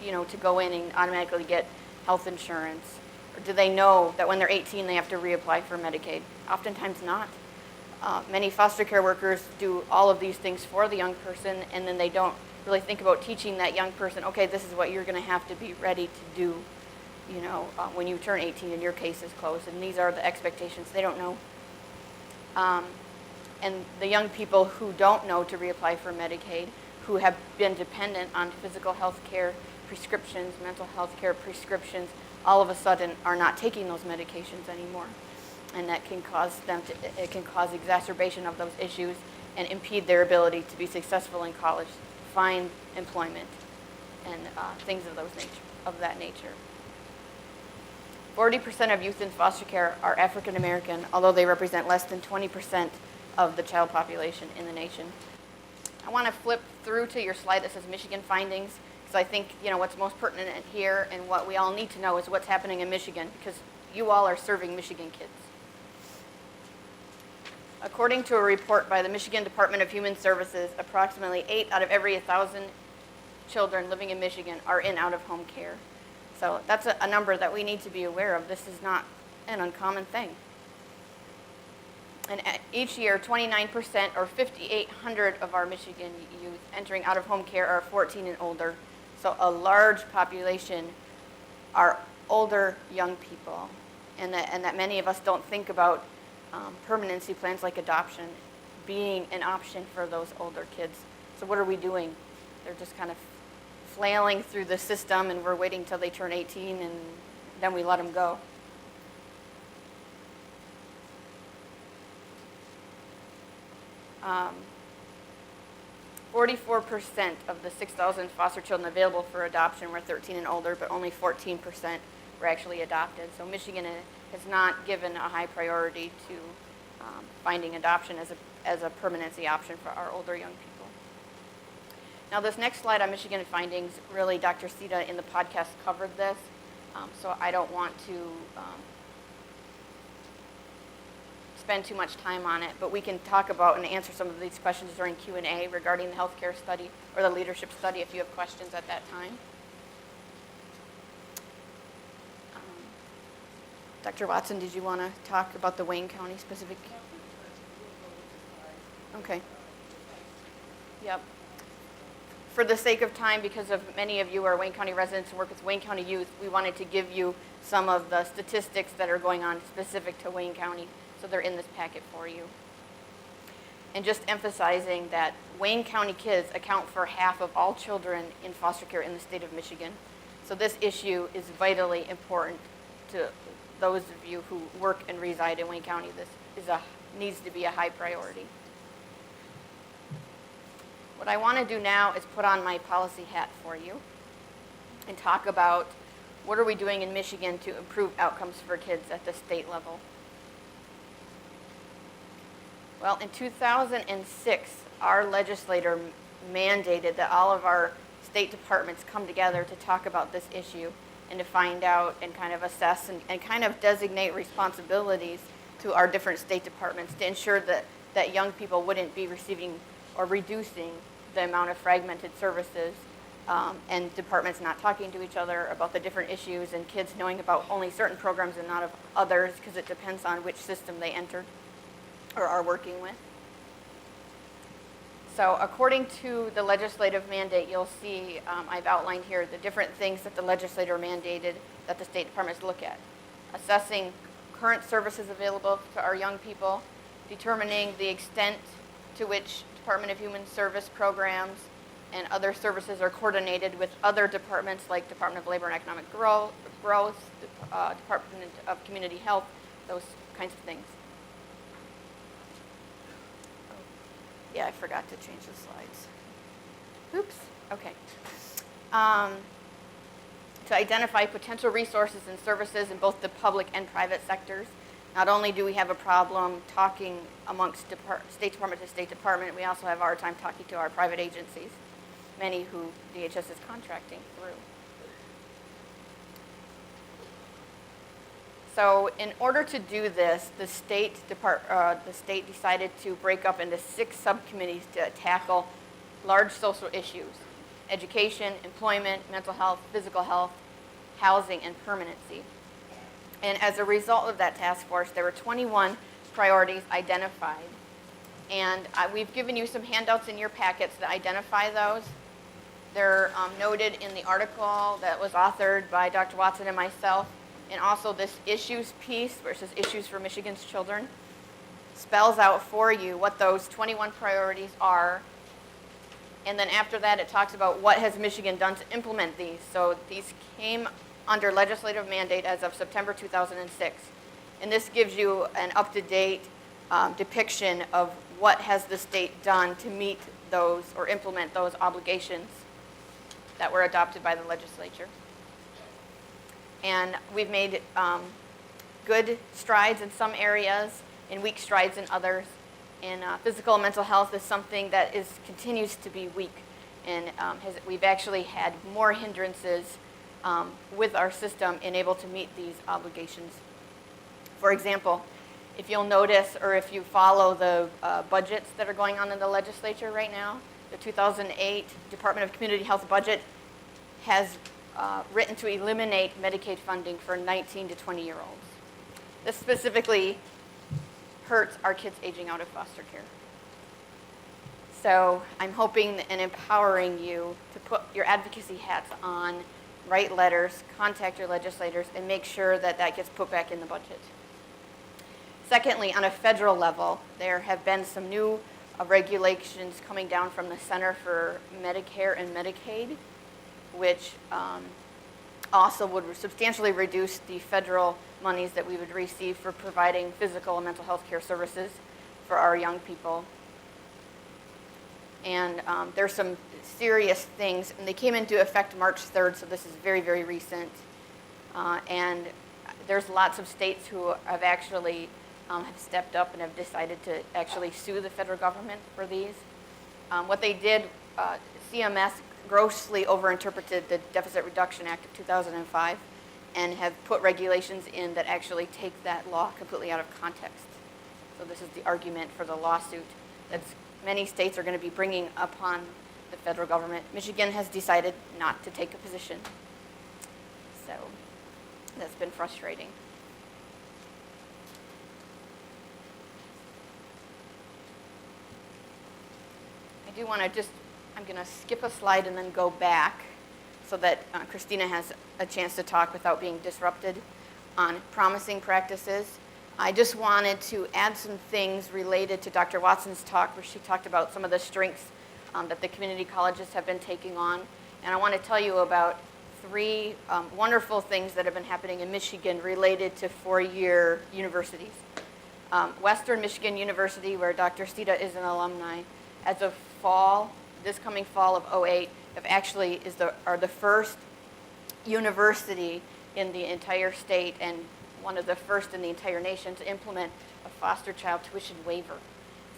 Speaker 6: to go in and automatically get health insurance. Or do they know that when they're 18 they have to reapply for Medicaid? Oftentimes not. Many foster care workers do all of these things for the young person, and then they don't really think about teaching that young person, okay, this is what you're going to have to be ready to do, when you turn 18 and your case is closed, and these are the expectations. They don't know. And the young people who don't know to reapply for Medicaid, who have been dependent on physical health care prescriptions, mental health care prescriptions, all of a sudden are not taking those medications anymore. And that can cause it can cause exacerbation of those issues and impede their ability to be successful in college, find employment, and things of that nature. 40% of youth in foster care are African American, although they represent less than 20% of the child population in the nation. I want to flip through to your slide that says Michigan findings, because I think what's most pertinent here and what we all need to know is what's happening in Michigan, because you all are serving Michigan kids. According to a report by the Michigan Department of Human Services, approximately 8 out of every 1,000 children living in Michigan are in out-of-home care. So that's a number that we need to be aware of. This is not an uncommon thing. And each year, 29% or 5,800 of our Michigan youth entering out-of-home care are 14 and older. So a large population are older young people, and that many of us don't think about permanency plans like adoption being an option for those older kids. So what are we doing? They're just kind of flailing through the system, and we're waiting till they turn 18, and then we let them go. 44% of the 6,000 foster children available for adoption were 13 and older, but only 14% were actually adopted. So Michigan has not given a high priority to finding adoption as a permanency option for our older young people. Now this next slide on Michigan findings, really Dr. Sita in the podcast covered this, so I don't want to spend too much time on it, but we can talk about and answer some of these questions during Q&A regarding the healthcare study or the leadership study if you have questions at that time. Dr. Watson, did you want to talk about the Wayne County specific? Okay. Yep. For the sake of time, because of many of you are Wayne County residents and work with Wayne County youth, we wanted to give you some of the statistics that are going on specific to Wayne County. So they're in this packet for you. And just emphasizing that Wayne County kids account for half of all children in foster care in the state of Michigan. So this issue is vitally important to those of you who work and reside in Wayne County. This needs to be a high priority. What I want to do now is put on my policy hat for you and talk about what are we doing in Michigan to improve outcomes for kids at the state level. Well, in 2006, our legislator mandated that all of our state departments come together to talk about this issue and to find out and kind of assess and kind of designate responsibilities to our different state departments to ensure that young people wouldn't be receiving or reducing the amount of fragmented services and departments not talking to each other about the different issues and kids knowing about only certain programs and not of others because it depends on which system they entered or are working with. So according to the legislative mandate, you'll see I've outlined here the different things that the legislator mandated that the state departments look at. Assessing current services available to our young people, determining the extent to which Department of Human Service programs and other services are coordinated with other departments like Department of Labor and Economic Growth, Department of Community Health, those kinds of things. Yeah, I forgot to change the slides. Oops, okay. To identify potential resources and services in both the public and private sectors. Not only do we have a problem talking amongst State Department to State Department, we also have our time talking to our private agencies, many who DHS is contracting through. So in order to do this, the state decided to break up into 6 subcommittees to tackle large social issues: education, employment, mental health, physical health, housing, and permanency. And as a result of that task force, there were 21 priorities identified. And we've given you some handouts in your packets that identify those. They're noted in the article that was authored by Dr. Watson and myself. And also this issues piece, where it says issues for Michigan's children, spells out for you what those 21 priorities are. And then after that, it talks about what has Michigan done to implement these. So these came under legislative mandate as of September 2006. And this gives you an up-to-date depiction of what has the state done to meet those or implement those obligations that were adopted by the legislature. And we've made good strides in some areas and weak strides in others. And physical and mental health is something that continues to be weak. And we've actually had more hindrances with our system and able to meet these obligations. For example, if you'll notice or if you follow the budgets that are going on in the legislature right now, the 2008 Department of Community Health budget has written to eliminate Medicaid funding for 19 to 20-year-olds. This specifically hurts our kids aging out of foster care. So I'm hoping and empowering you to put your advocacy hats on, write letters, contact your legislators, and make sure that that gets put back in the budget. Secondly, on a federal level, there have been some new regulations coming down from the Center for Medicare and Medicaid, which also would substantially reduce the federal monies that we would receive for providing physical and mental health care services for our young people. And there's some serious things, and they came into effect March 3rd, so this is very, very recent. And there's lots of states who have actually have stepped up and have decided to actually sue the federal government for these. What they did, CMS grossly overinterpreted the Deficit Reduction Act of 2005 and have put regulations in that actually take that law completely out of context. So this is the argument for the lawsuit that many states are going to be bringing upon the federal government. Michigan has decided not to take a position. So that's been frustrating. I do want to I'm going to skip a slide and then go back so that Christina has a chance to talk without being disrupted on promising practices. I just wanted to add some things related to Dr. Watson's talk, where she talked about some of the strengths that the community colleges have been taking on. And I want to tell you about 3 wonderful things that have been happening in Michigan related to 4-year universities. Western Michigan University, where Dr. Sita is an alumni, as of this coming fall of '08, are the first university in the entire state and one of the first in the entire nation to implement a foster child tuition waiver,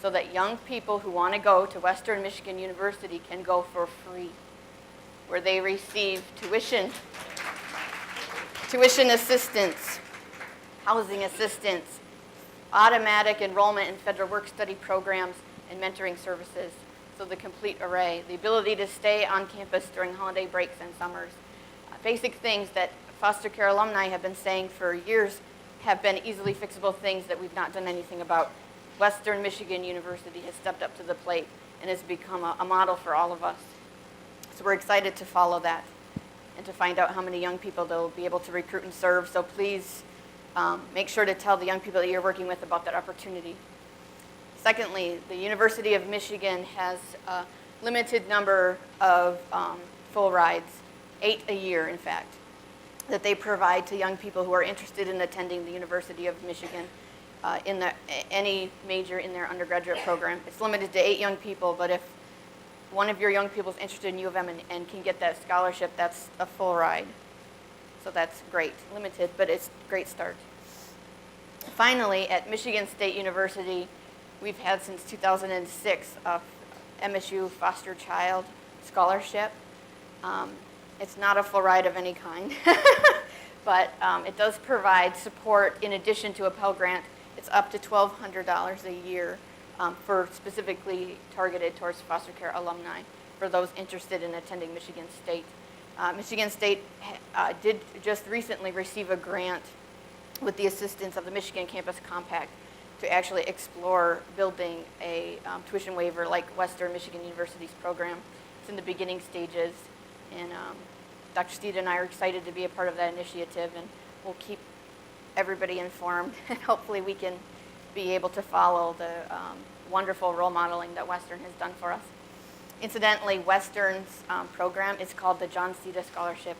Speaker 6: so that young people who want to go to Western Michigan University can go for free, where they receive tuition assistance, housing assistance, automatic enrollment in federal work-study programs, and mentoring services. So the complete array, the ability to stay on campus during holiday breaks and summers. Basic things that foster care alumni have been saying for years have been easily fixable things that we've not done anything about. Western Michigan University has stepped up to the plate and has become a model for all of us. So we're excited to follow that and to find out how many young people they'll be able to recruit and serve. So please make sure to tell the young people that you're working with about that opportunity. Secondly, the University of Michigan has a limited number of full rides, 8 a year in fact, that they provide to young people who are interested in attending the University of Michigan in any major in their undergraduate program. It's limited to 8 young people, but if one of your young people is interested in U of M and can get that scholarship, that's a full ride. So that's great. Limited, but it's a great start. Finally, at Michigan State University, we've had since 2006 a MSU foster child scholarship. It's not a full ride of any kind, but it does provide support in addition to a Pell Grant. It's up to $1,200 a year for specifically targeted towards foster care alumni for those interested in attending Michigan State. Michigan State did just recently receive a grant with the assistance of the Michigan Campus Compact to actually explore building a tuition waiver like Western Michigan University's program. It's in the beginning stages, and Dr. Steed and I are excited to be a part of that initiative, and we'll keep everybody informed, and hopefully we can be able to follow the wonderful role modeling that Western has done for us. Incidentally, Western's program is called the John Sita Scholarship,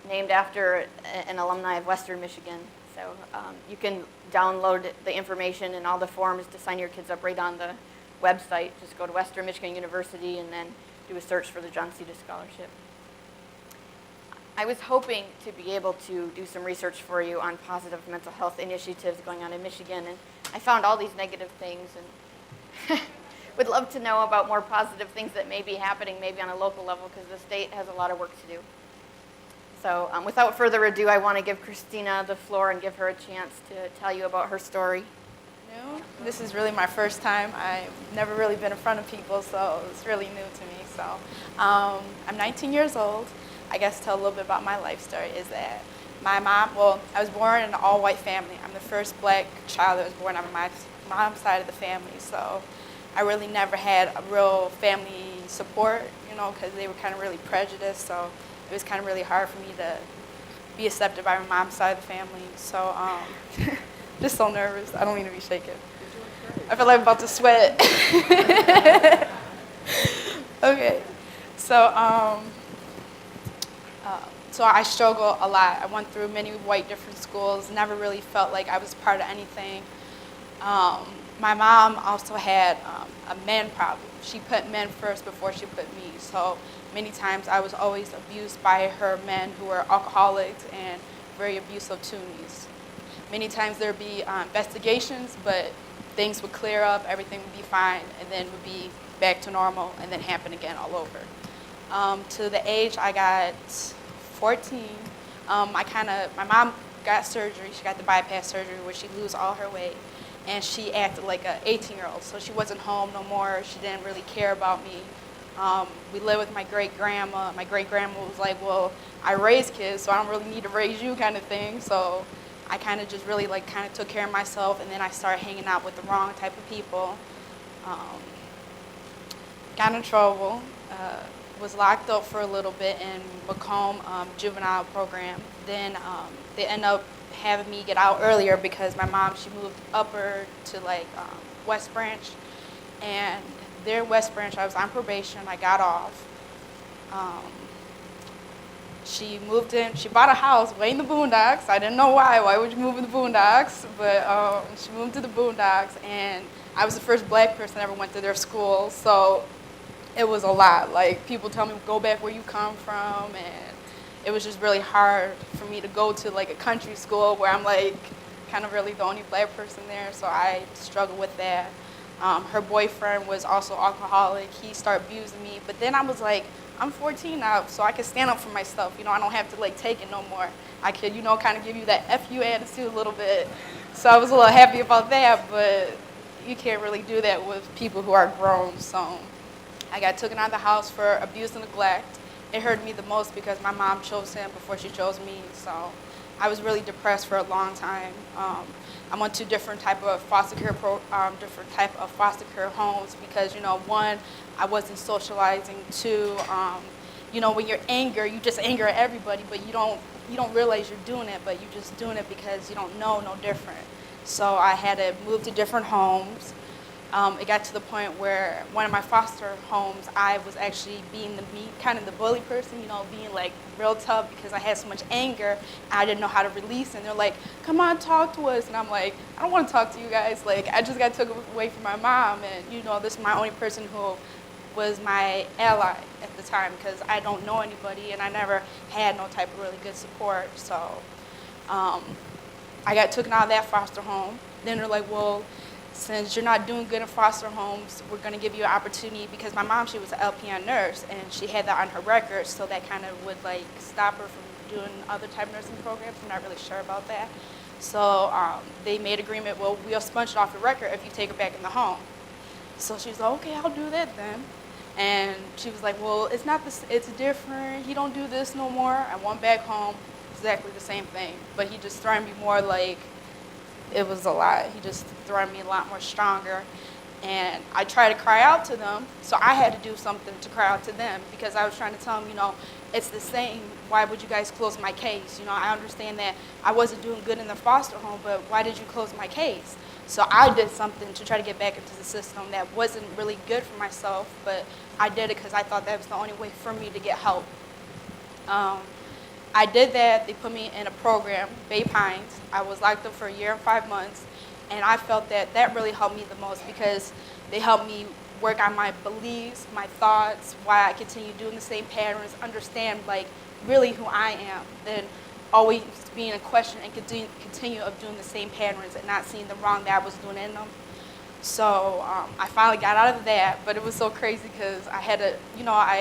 Speaker 6: named after an alumni of Western Michigan. So you can download the information and all the forms to sign your kids up right on the website. Just go to Western Michigan University and then do a search for the John Sita Scholarship. I was hoping to be able to do some research for you on positive mental health initiatives going on in Michigan, and I found all these negative things, and would love to know about more positive things that may be happening maybe on a local level, because the state has a lot of work to do. So without further ado, I want to give Christina the floor and give her a chance to tell you about her story.
Speaker 7: This is really my first time. I've never really been in front of people, so it's really new to me. So I'm 19 years old. I guess to tell a little bit about my life story is that my mom, I was born in an all-white family. I'm the first black child that was born on my mom's side of the family. So I really never had a real family support, because they were kind of really prejudiced. So it was kind of really hard for me to be accepted by my mom's side of the family. So Just so nervous. I don't mean to be shaking. I feel like I'm about to sweat. Okay. So, so I struggle a lot. I went through many white different schools, never really felt like I was part of anything. My mom also had a man problem. She put men first before she put me. So many times I was always abused by her men who were alcoholics and very abusive to me. Many times there'd be investigations, but things would clear up, everything would be fine, and then would be back to normal, and then happen again all over. To the age I got 14, my mom got surgery. She got the bypass surgery where she lose all her weight, and she acted like an 18-year-old. So she wasn't home no more. She didn't really care about me. We lived with my great-grandma. My great-grandma was like, well, I raise kids, so I don't really need to raise you kind of thing. So I kind of just really kind of took care of myself, and then I started hanging out with the wrong type of people. Got in trouble, was locked up for a little bit in Macomb juvenile program. Then they ended up having me get out earlier because my mom, she moved upper to West Branch. And there in West Branch, I was on probation, I got off. She moved in, she bought a house way in the boondocks. I didn't know why would you move in the boondocks? But she moved to the boondocks, and I was the first black person that ever went to their school. So it was a lot. Like, people tell me, go back where you come from, and it was just really hard for me to go to a country school where I'm kind of really the only black person there, so I struggled with that. Her boyfriend was also alcoholic. He started abusing me, but then I was like, I'm 14 now, so I can stand up for myself. I don't have to take it no more. I could, kind of give you that F you attitude a little bit. So I was a little happy about that, but you can't really do that with people who are grown. So I got taken out of the house for abuse and neglect. It hurt me the most because my mom chose him before she chose me. So I was really depressed for a long time. I went to different type of foster care homes because, one, I wasn't socializing. Two, when you're angry, you just anger at everybody, but you don't realize you're doing it, but you're just doing it because you don't know no different. So I had to move to different homes. It got to the point where one of my foster homes, I was actually being kind of the bully person, being real tough because I had so much anger. I didn't know how to release it. And they're like, come on, talk to us. And I'm like, I don't want to talk to you guys. I just got taken away from my mom. And, this is my only person who was my ally at the time because I don't know anybody and I never had no type of really good support. So I got taken out of that foster home. Then they're like, well, since you're not doing good in foster homes, we're going to give you an opportunity because my mom, she was an LPN nurse and she had that on her record, so that kind of would stop her from doing other type of nursing programs. I'm not really sure about that. So they made agreement, well, we'll sponge it off the record if you take her back in the home. So she was like, okay, I'll do that then. And she was like, well, it's not this, it's different. He don't do this no more. I went back home, exactly the same thing, but he just threatened me more it was a lot. He just threatened me a lot more stronger. And I tried to cry out to them, so I had to do something to cry out to them because I was trying to tell them, it's the same. Why would you guys close my case? I understand that I wasn't doing good in the foster home, but why did you close my case? So I did something to try to get back into the system that wasn't really good for myself, but I did it because I thought that was the only way for me to get help. I did that. They put me in a program, Bay Pines. I was locked up for 1 year and 5 months, and I felt that really helped me the most because they helped me work on my beliefs, my thoughts, why I continue doing the same patterns, understand really who I am, then always being in question and continue of doing the same patterns and not seeing the wrong that I was doing in them. So I finally got out of that, but it was so crazy because I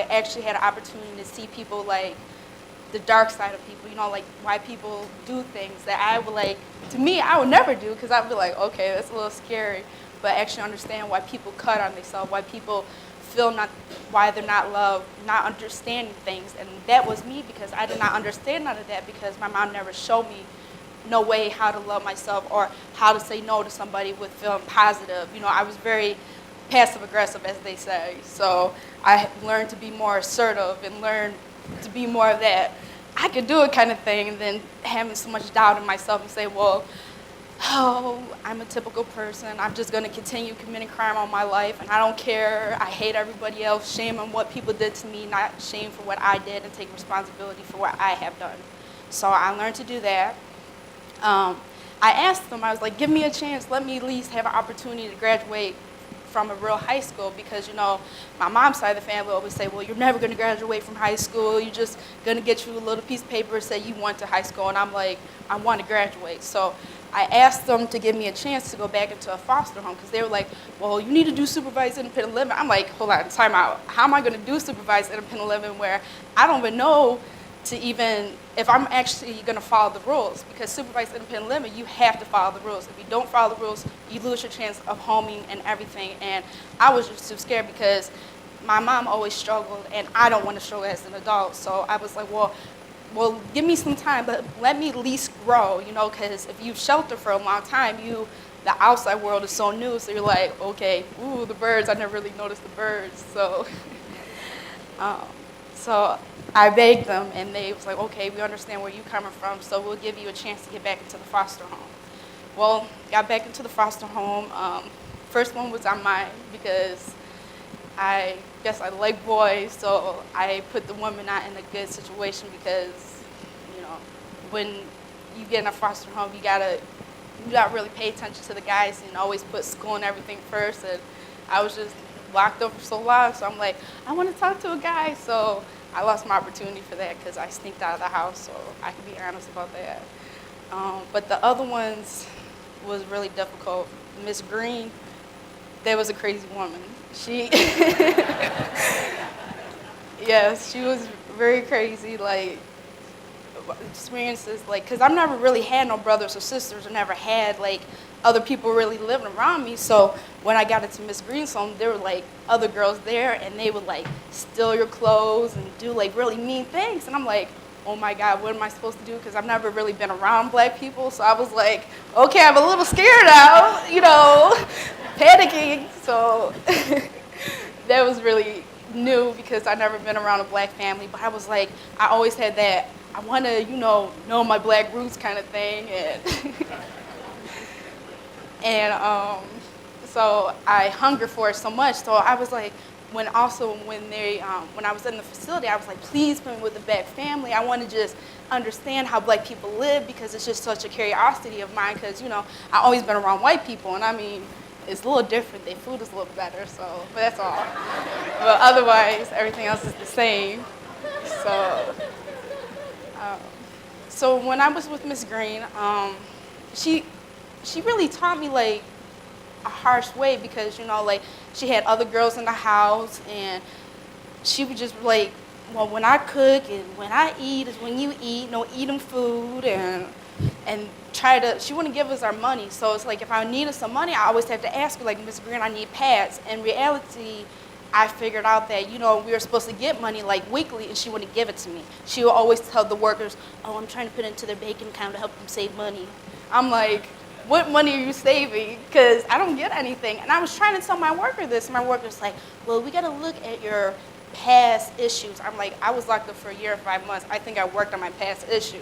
Speaker 7: actually had an opportunity to see people the dark side of people, why people do things that I would to me, I would never do because I'd be like, okay, that's a little scary, but actually understand why people cut on themselves, why people feel why they're not loved, not understanding things. And that was me because I did not understand none of that because my mom never showed me no way how to love myself or how to say no to somebody with feeling positive. I was very passive aggressive, as they say. So I learned to be more assertive and learned to be more of that I could do it kind of thing, and then having so much doubt in myself and say, well, oh, I'm a typical person. I'm just going to continue committing crime all my life, and I don't care. I hate everybody else. Shame on what people did to me, not shame for what I did, and take responsibility for what I have done. So I learned to do that. I asked them, I was like, give me a chance. Let me at least have an opportunity to graduate from a real high school because, you know, my mom's side of the family always say, well, you're never going to graduate from high school. You're just going to get you a little piece of paper and say you went to high school. And I'm like, I want to graduate. So I asked them to give me a chance to go back into a foster home because they were like, well, you need to do supervised independent living. I'm like, hold on, time out. How am I going to do supervised independent living where I don't even know to even, if I'm actually going to follow the rules? Because supervised independent living, you have to follow the rules. If you don't follow the rules, you lose your chance of homing and everything. And I was just too scared because my mom always struggled, and I don't want to struggle as an adult. So I was like, well, give me some time, but let me at least grow, you know, because if you've sheltered for a long time, the outside world is so new, so you're like, okay, ooh, the birds, I never really noticed the birds. So, so I begged them, and they was like, okay, we understand where you're coming from, so we'll give you a chance to get back into the foster home. Well, got back into the foster home. First one was on mine because I guess I like boys, so I put the woman not in a good situation because, you know, when you get in a foster home, you gotta really pay attention to the guys and always put school and everything first. And I was just locked up for so long, so I'm like, I want to talk to a guy. So I lost my opportunity for that because I sneaked out of the house, so I can be honest about that. But the other ones was really difficult. Miss Green, that was a crazy woman. She, yes, she was very crazy, like, experiences, like, because I've never really had no brothers or sisters, or never had, like, other people really living around me. So when I got into Miss Green's home, there were, like, other girls there, and they would, like, steal your clothes and do, like, really mean things. And I'm like, oh my God, what am I supposed to do? Because I've never really been around black people. So I was like, okay, I'm a little scared now, you know, panicking. So that was really new because I've never been around a black family. But I was like, I always had that, I want to, you know my black roots kind of thing. And so I hunger for it so much. So I was like, when I was in the facility, I was like, please put me with a black family. I want to just understand how black people live because it's just such a curiosity of mine because, you know, I've always been around white people, and I mean, it's a little different. Their food is a little better, so, but that's all. But otherwise, everything else is the same. So when I was with Miss Green, she really taught me, like, a harsh way because, you know, like, she had other girls in the house, and she would just like, well, when I cook and when I eat is when you eat, no eating food, and she wouldn't give us our money. So it's like if I needed some money, I always have to ask her, like, Miss Green, I need pads. In reality, I figured out that, you know, we were supposed to get money like weekly, and she wouldn't give it to me. She would always tell the workers, oh, I'm trying to put it into their banking account to help them save money. I'm like, what money are you saving? Because I don't get anything. And I was trying to tell my worker this, and my worker's like, well, we got to look at your past issues. I'm like, I was locked up for a year and 5 months. I think I worked on my past issues.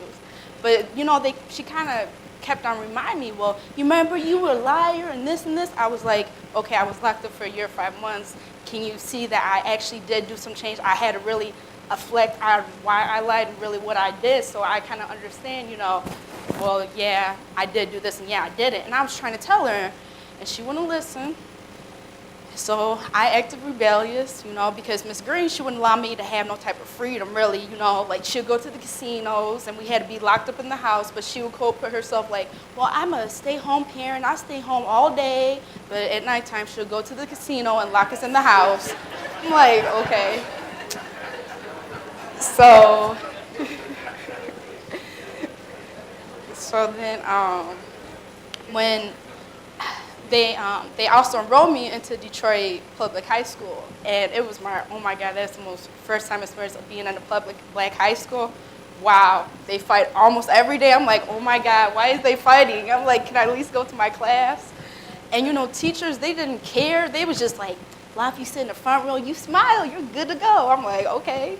Speaker 7: But, you know, she kind of kept on reminding me, well, you remember you were a liar and this and this? I was like, okay, I was locked up for a year and 5 months. Can you see that I actually did do some change? I had to really reflect on why I lied and really what I did, so I kind of understand, you know, well, yeah, I did do this, and yeah, I did it. And I was trying to tell her, and she wouldn't listen. So I acted rebellious, you know, because Miss Green, she wouldn't allow me to have no type of freedom, really, you know. Like, she'd go to the casinos, and we had to be locked up in the house, but she would put herself like, well, I'm a stay-home parent. I stay home all day, but at nighttime, she'll go to the casino and lock us in the house. I'm like, okay. So then when they also enrolled me into Detroit Public High School, and it was oh my God, that's the most first time experience of being in a public black high school. Wow, they fight almost every day. I'm like, oh my God, why is they fighting? I'm like, can I at least go to my class? And you know, teachers, they didn't care. They was just like, well, if you sit in the front row, you smile, you're good to go. I'm like, okay.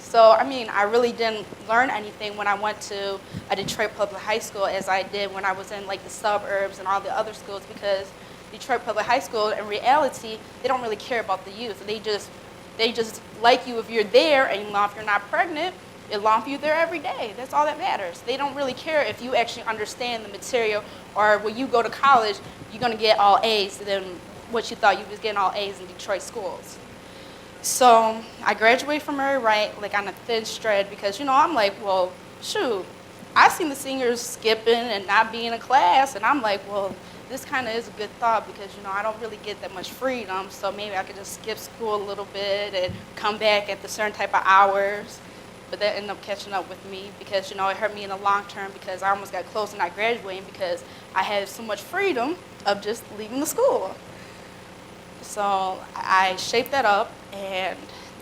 Speaker 7: So, I mean, I really didn't learn anything when I went to a Detroit public high school as I did when I was in like the suburbs and all the other schools, because Detroit public high school, in reality, they don't really care about the youth. They just like you if you're there, and as long as you're not pregnant, as long as you're there every day. That's all that matters. They don't really care if you actually understand the material, or when you go to college, you're going to get all A's than what you thought you was getting all A's in Detroit schools. So I graduated from Murray Wright like on a thin thread, because, you know, I'm like, well, shoot, I seen the seniors skipping and not being in class, and I'm like, well, this kind of is a good thought, because, you know, I don't really get that much freedom, so maybe I could just skip school a little bit and come back at the certain type of hours. But that ended up catching up with me, because, you know, it hurt me in the long term, because I almost got close to not graduating because I had so much freedom of just leaving the school. So I shaped that up, and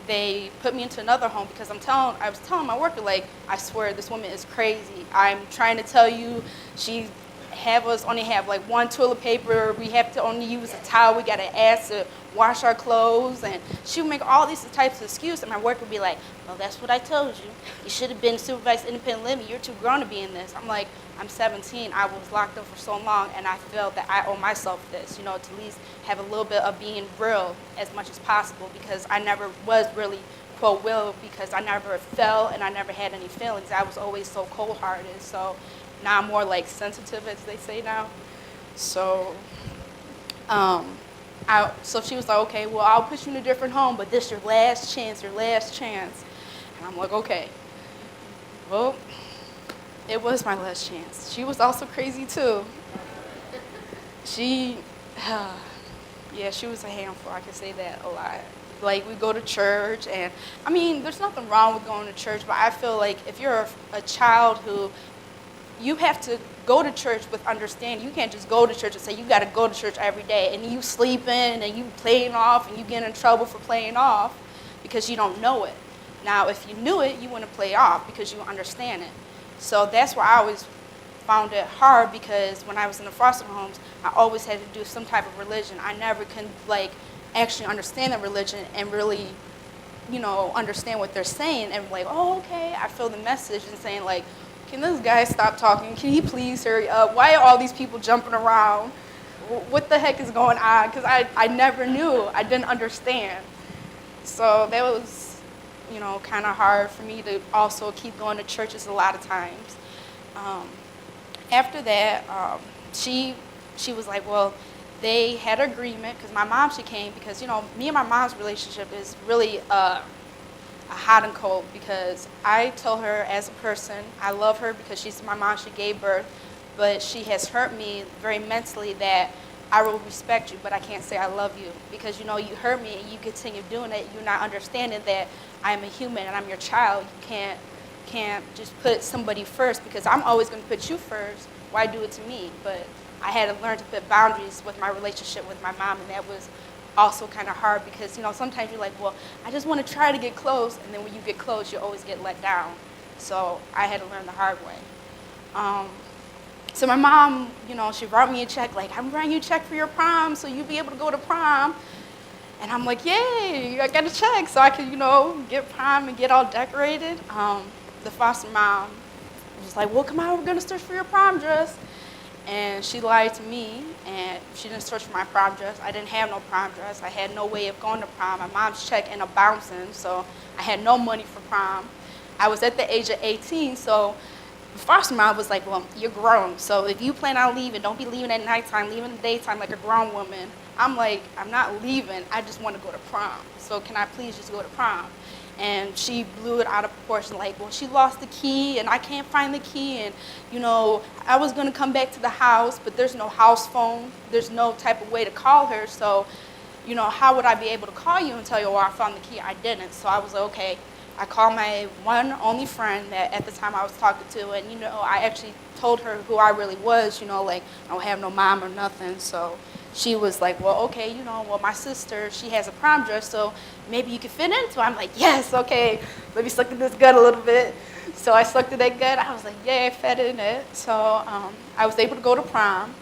Speaker 7: they put me into another home, because I was telling my worker, like, I swear this woman is crazy. I'm trying to tell you, she have us only have like one toilet paper. We have to only use a towel. We got to ask to wash our clothes, and she would make all these types of excuses. And my worker would be like, "Well, that's what I told you. You should have been supervised independent living. You're too grown to be in this." I'm like, I'm 17. I was locked up for so long, and I felt that I owe myself this, you know, to at least have a little bit of being real as much as possible, because I never was really quote will, because I never felt and I never had any feelings. I was always so cold-hearted. So now I'm more like sensitive, as they say now. So, so she was like, okay, well, I'll put you in a different home, but this is your last chance, your last chance. And I'm like, okay. Well, it was my last chance. She was also crazy too. She was a handful. I can say that a lot. Like, we go to church, and I mean, there's nothing wrong with going to church, but I feel like if you're a child who, you have to go to church with understanding. You can't just go to church and say you got to go to church every day, and you sleeping and you playing off, and you get in trouble for playing off because you don't know it. Now, if you knew it, you wouldn't play off because you understand it. So that's why I always found it hard, because when I was in the foster homes, I always had to do some type of religion. I never could like actually understand the religion and really, you know, understand what they're saying and like, oh, okay, I feel the message, and saying like, can this guy stop talking? Can he please hurry up? Why are all these people jumping around? What the heck is going on? Because I never knew. I didn't understand. So that was, you know, kind of hard for me to also keep going to churches a lot of times. After that, she was like, well, they had an agreement, because my mom, she came, because, you know, me and my mom's relationship is really a hot and cold, because I tell her as a person, I love her because she's my mom, she gave birth, but she has hurt me very mentally, that I will respect you, but I can't say I love you, because, you know, you hurt me and you continue doing it. You're not understanding that I'm a human and I'm your child. You can't just put somebody first, because I'm always going to put you first. Why do it to me? But I had to learn to put boundaries with my relationship with my mom, and that was also kind of hard, because, you know, sometimes you're like, well, I just want to try to get close, and then when you get close, you always get let down. So I had to learn the hard way. So my mom, you know, she wrote me a check, like, I'm writing you a check for your prom, so you'll be able to go to prom. And I'm like, yay, I got a check, so I could, you know, get prom and get all decorated. The foster mom was like, well, come on, we're going to search for your prom dress. And she lied to me, and she didn't search for my prom dress. I didn't have no prom dress. I had no way of going to prom. My mom's check ended up bouncing, so I had no money for prom. I was at the age of 18, so the foster mom was like, well, you're grown, so if you plan on leaving, don't be leaving at nighttime, leave in the daytime like a grown woman. I'm like, I'm not leaving. I just want to go to prom. So can I please just go to prom? And she blew it out of proportion, like, well, she lost the key, and I can't find the key, and, you know, I was going to come back to the house, but there's no house phone. There's no type of way to call her, so, you know, how would I be able to call you and tell you, oh, I found the key? I didn't. So I was like, okay. I called my one only friend that at the time I was talking to, and, you know, I actually told her who I really was, you know, like, I don't have no mom or nothing, so she was like, well, okay, you know, well, my sister, she has a prom dress, so maybe you could fit into it. I'm like, yes, okay, let me suck at this gut a little bit. So I sucked at that gut. I was like, yeah, I fed in it. So I was able to go to prom.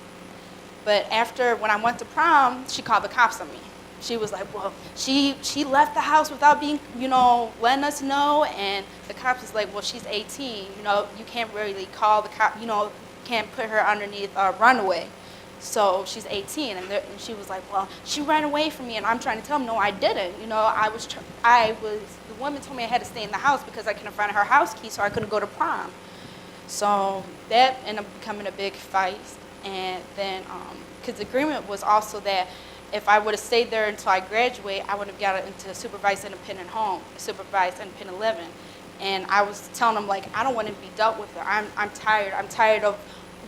Speaker 7: But after, when I went to prom, she called the cops on me. She was like, well, she left the house without being, letting us know. And the cops was like, well, she's 18. You can't really call the cop, can't put her underneath runaway. So she's 18. And she was like, well, she ran away from me. And I'm trying to tell them, no, I didn't. The woman told me I had to stay in the house because I couldn't find her house key, so I couldn't go to prom. So that ended up becoming a big fight. And then, because the agreement was also that if I would have stayed there until I graduate, I would have got into a supervised independent home, a supervised independent living. And I was telling them, like, I don't want to be dealt with her. I'm tired. I'm tired of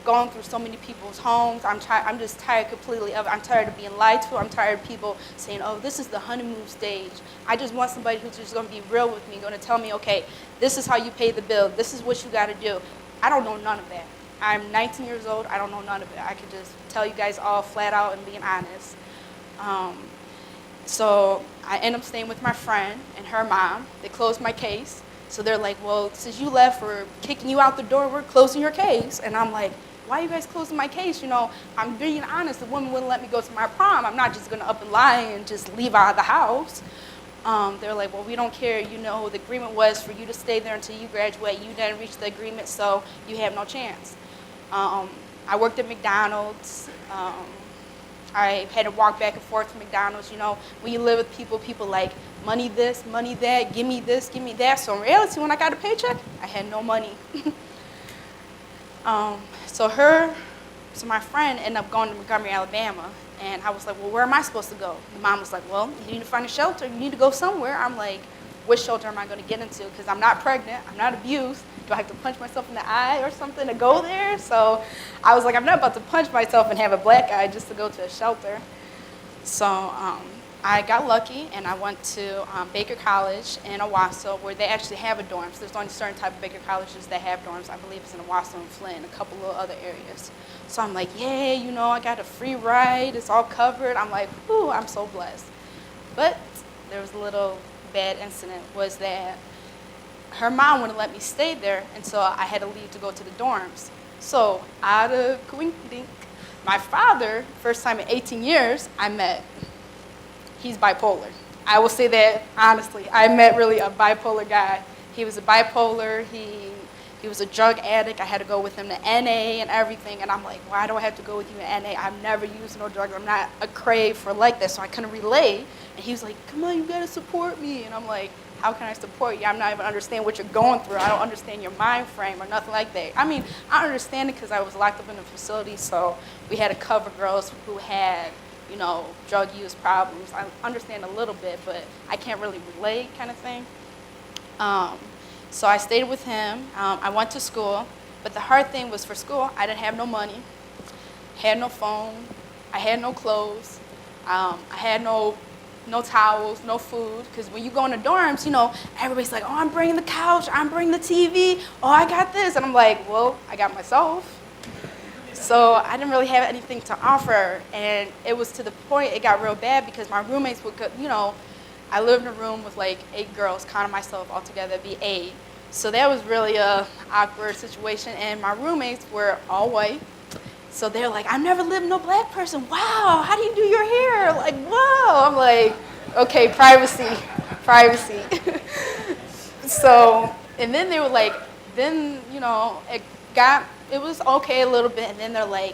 Speaker 7: going through so many people's homes. I'm just tired completely of it. I'm tired of being lied to. I'm tired of people saying, oh, this is the honeymoon stage. I just want somebody who's just going to be real with me, going to tell me, okay, this is how you pay the bill. This is what you got to do. I don't know none of that. I'm 19 years old. I don't know none of it. I can just tell you guys all flat out and being honest. So I ended up staying with my friend and her mom. They closed my case. So they're like, well, since you left, we're kicking you out the door. We're closing your case. And I'm like, why are you guys closing my case? I'm being honest. The woman wouldn't let me go to my prom. I'm not just going to up and lie and just leave out of the house. They're like, well, we don't care. The agreement was for you to stay there until you graduate. You didn't reach the agreement, so you have no chance. I worked at McDonald's. I had to walk back and forth to McDonald's. When you live with people like, money this, money that, give me this, give me that. So in reality, when I got a paycheck, I had no money. So my friend ended up going to Montgomery, Alabama. And I was like, well, where am I supposed to go? The mom was like, well, you need to find a shelter. You need to go somewhere. I'm like, which shelter am I going to get into? Because I'm not pregnant. I'm not abused. Do I have to punch myself in the eye or something to go there? So I was like, I'm not about to punch myself and have a black eye just to go to a shelter. So I got lucky, and I went to Baker College in Owasso, where they actually have a dorm. So there's only certain type of Baker colleges that have dorms. I believe it's in Owasso and Flint, a couple of other areas. So I'm like, yeah, I got a free ride. It's all covered. I'm like, ooh, I'm so blessed. But there was a little bad incident, was that her mom wouldn't let me stay there, and so I had to leave to go to the dorms. So out of coincidence, my father, first time in 18 years, I met. He's bipolar. I will say that honestly. I met really a bipolar guy. He was a bipolar. He was a drug addict. I had to go with him to NA and everything. And I'm like, why do I have to go with you to NA? I've never used no drugs. I'm not a crave for like that. So I couldn't relate. And he was like, come on, you got to support me. And I'm like, how can I support you? I'm not even understand what you're going through. I don't understand your mind frame or nothing like that. I mean, I understand it because I was locked up in a facility. So we had to cover girls who had, drug use problems. I understand a little bit, but I can't really relate kind of thing. So I stayed with him. I went to school, but the hard thing was for school, I didn't have no money, had no phone, I had no clothes, I had no towels, no food, because when you go into dorms, everybody's like, oh, I'm bringing the couch, I'm bringing the TV, oh, I got this, and I'm like, well, I got myself. So I didn't really have anything to offer, and it was to the point it got real bad because my roommates would go, I lived in a room with like 8 girls, counting myself altogether, it'd be 8. So that was really a awkward situation, and my roommates were all white. So they're like, I've never lived with no black person. Wow, how do you do your hair? Like, whoa. I'm like, okay, privacy. So, and then they were like, it was okay a little bit, and then they're like,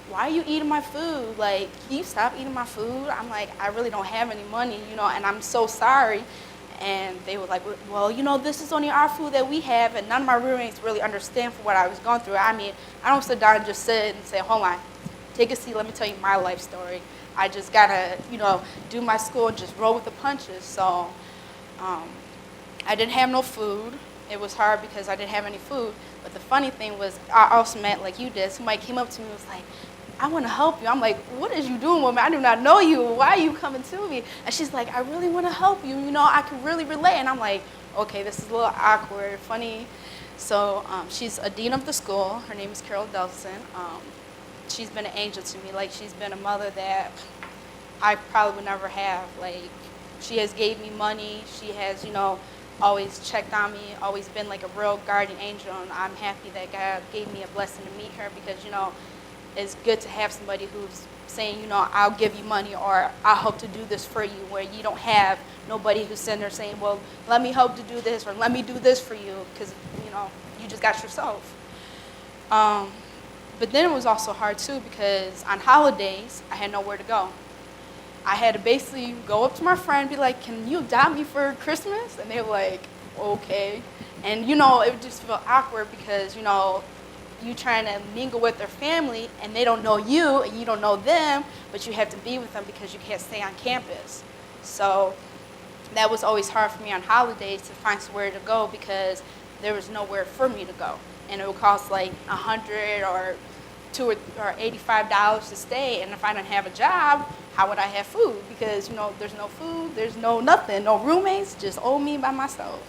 Speaker 7: why are you eating my food? Like, can you stop eating my food? I'm like, I really don't have any money, and I'm so sorry. And they were like, well, this is only our food that we have, and none of my roommates really understand for what I was going through. I mean, I don't sit down and just sit and say, hold on, take a seat, let me tell you my life story. I just gotta, do my school and just roll with the punches. So I didn't have no food. It was hard because I didn't have any food. But the funny thing was, I also met, like you did, somebody came up to me and was like, I want to help you. I'm like, what is you doing, woman? I do not know you. Why are you coming to me? And she's like, I really want to help you. I can really relate. And I'm like, okay, this is a little awkward, funny. So she's a dean of the school. Her name is Carol Delson. She's been an angel to me. Like, she's been a mother that I probably would never have. Like, she has gave me money. She has, always checked on me, always been like a real guardian angel. And I'm happy that God gave me a blessing to meet her because, it's good to have somebody who's saying, you know, I'll give you money or I'll help to do this for you, where you don't have nobody who's sitting there saying, well, let me help to do this or let me do this for you, because, you know, you just got yourself. But then it was also hard too, because on holidays, I had nowhere to go. I had to basically go up to my friend and be like, can you adopt me for Christmas? And they were like, okay. And, you know, it would just feel awkward because, you know, you trying to mingle with their family and they don't know you and you don't know them, but you have to be with them because you can't stay on campus. So that was always hard for me on holidays to find somewhere to go because there was nowhere for me to go. And it would cost like $100 or $85 to stay, and if I didn't have a job, how would I have food? Because, you know, there's no food, there's no nothing, no roommates, just old me by myself.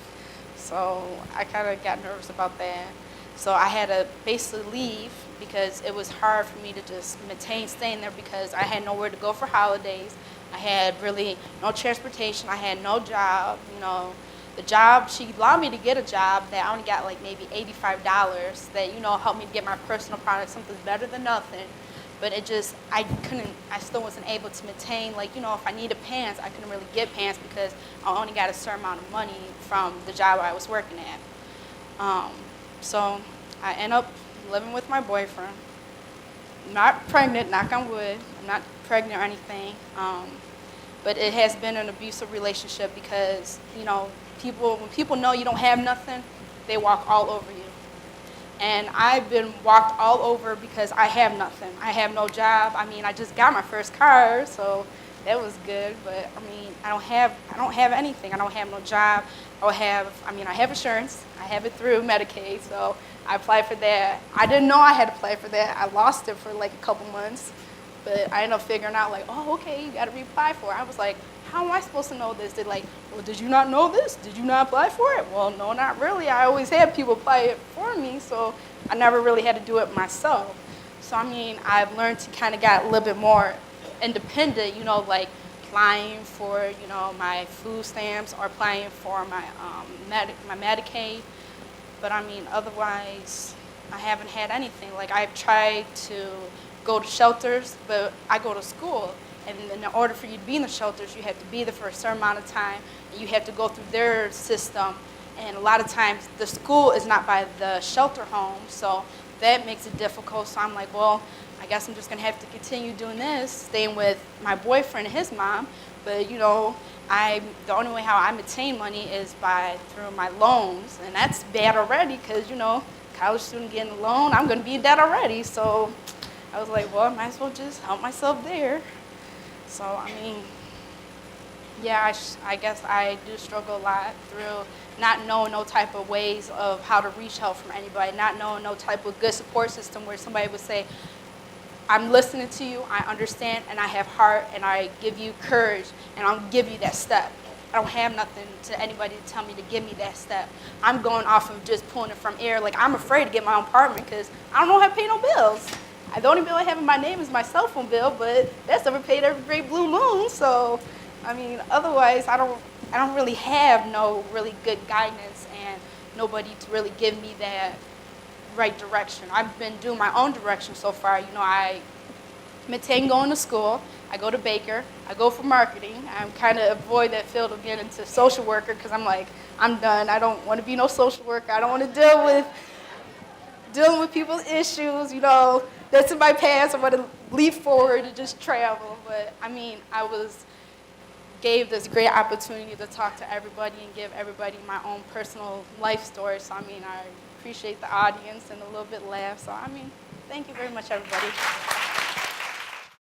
Speaker 7: So I kind of got nervous about that. So I had to basically leave because it was hard for me to just maintain staying there because I had nowhere to go for holidays. I had really no transportation, I had no job, you know. The job, she allowed me to get a job that I only got like maybe $85 that, you know, helped me get my personal products, something better than nothing. But it just, I still wasn't able to maintain, like, you know, if I needed pants, I couldn't really get pants because I only got a certain amount of money from the job I was working at. So I end up living with my boyfriend. Not pregnant, knock on wood. I'm not pregnant or anything. But it has been an abusive relationship because, you know, when people know you don't have nothing, they walk all over you. And I've been walked all over because I have nothing. I have no job. I mean, I just got my first car, so that was good. But I mean, I don't have anything. I don't have no job. I have insurance. I have it through Medicaid, so I applied for that. I didn't know I had to apply for that. I lost it for like a couple months. But I ended up figuring out, like, oh, okay, you got to reapply for it. I was like, how am I supposed to know this? They're like, well, did you not know this? Did you not apply for it? Well, no, not really. I always had people apply it for me, so I never really had to do it myself. So, I mean, I've learned to kind of get a little bit more independent, you know, like applying for, you know, my food stamps or applying for my Medicaid. But, I mean, otherwise, I haven't had anything. Like, I've tried to go to shelters, but I go to school. And in order for you to be in the shelters, you have to be there for a certain amount of time, and you have to go through their system. And a lot of times, the school is not by the shelter home, so that makes it difficult. So I'm like, well, I guess I'm just gonna have to continue doing this, staying with my boyfriend and his mom. But you know, the only way how I maintain money is through my loans, and that's bad already, because you know, college student getting a loan, I'm gonna be in debt already. So I was like, well, I might as well just help myself there. So, I mean, yeah, I guess I do struggle a lot through not knowing no type of ways of how to reach help from anybody, not knowing no type of good support system where somebody would say, I'm listening to you, I understand, and I have heart, and I give you courage, and I'll give you that step. I don't have nothing to anybody to tell me to give me that step. I'm going off of just pulling it from air. Like, I'm afraid to get my own apartment because I don't know how to pay no bills. The only bill I have in my name is my cell phone bill, but that's never paid every great blue moon. So, I mean, otherwise, I don't really have no really good guidance and nobody to really give me that right direction. I've been doing my own direction so far. You know, I maintain going to school. I go to Baker. I go for marketing. I'm kind of avoid that field of getting into social worker because I'm like, I'm done. I don't want to be no social worker. I don't want to dealing with people's issues, you know. That's in my past. I'm going to leap forward and just travel. But, I mean, gave this great opportunity to talk to everybody and give everybody my own personal life story. So, I mean, I appreciate the audience and a little bit laugh. So, I mean, thank you very much, everybody.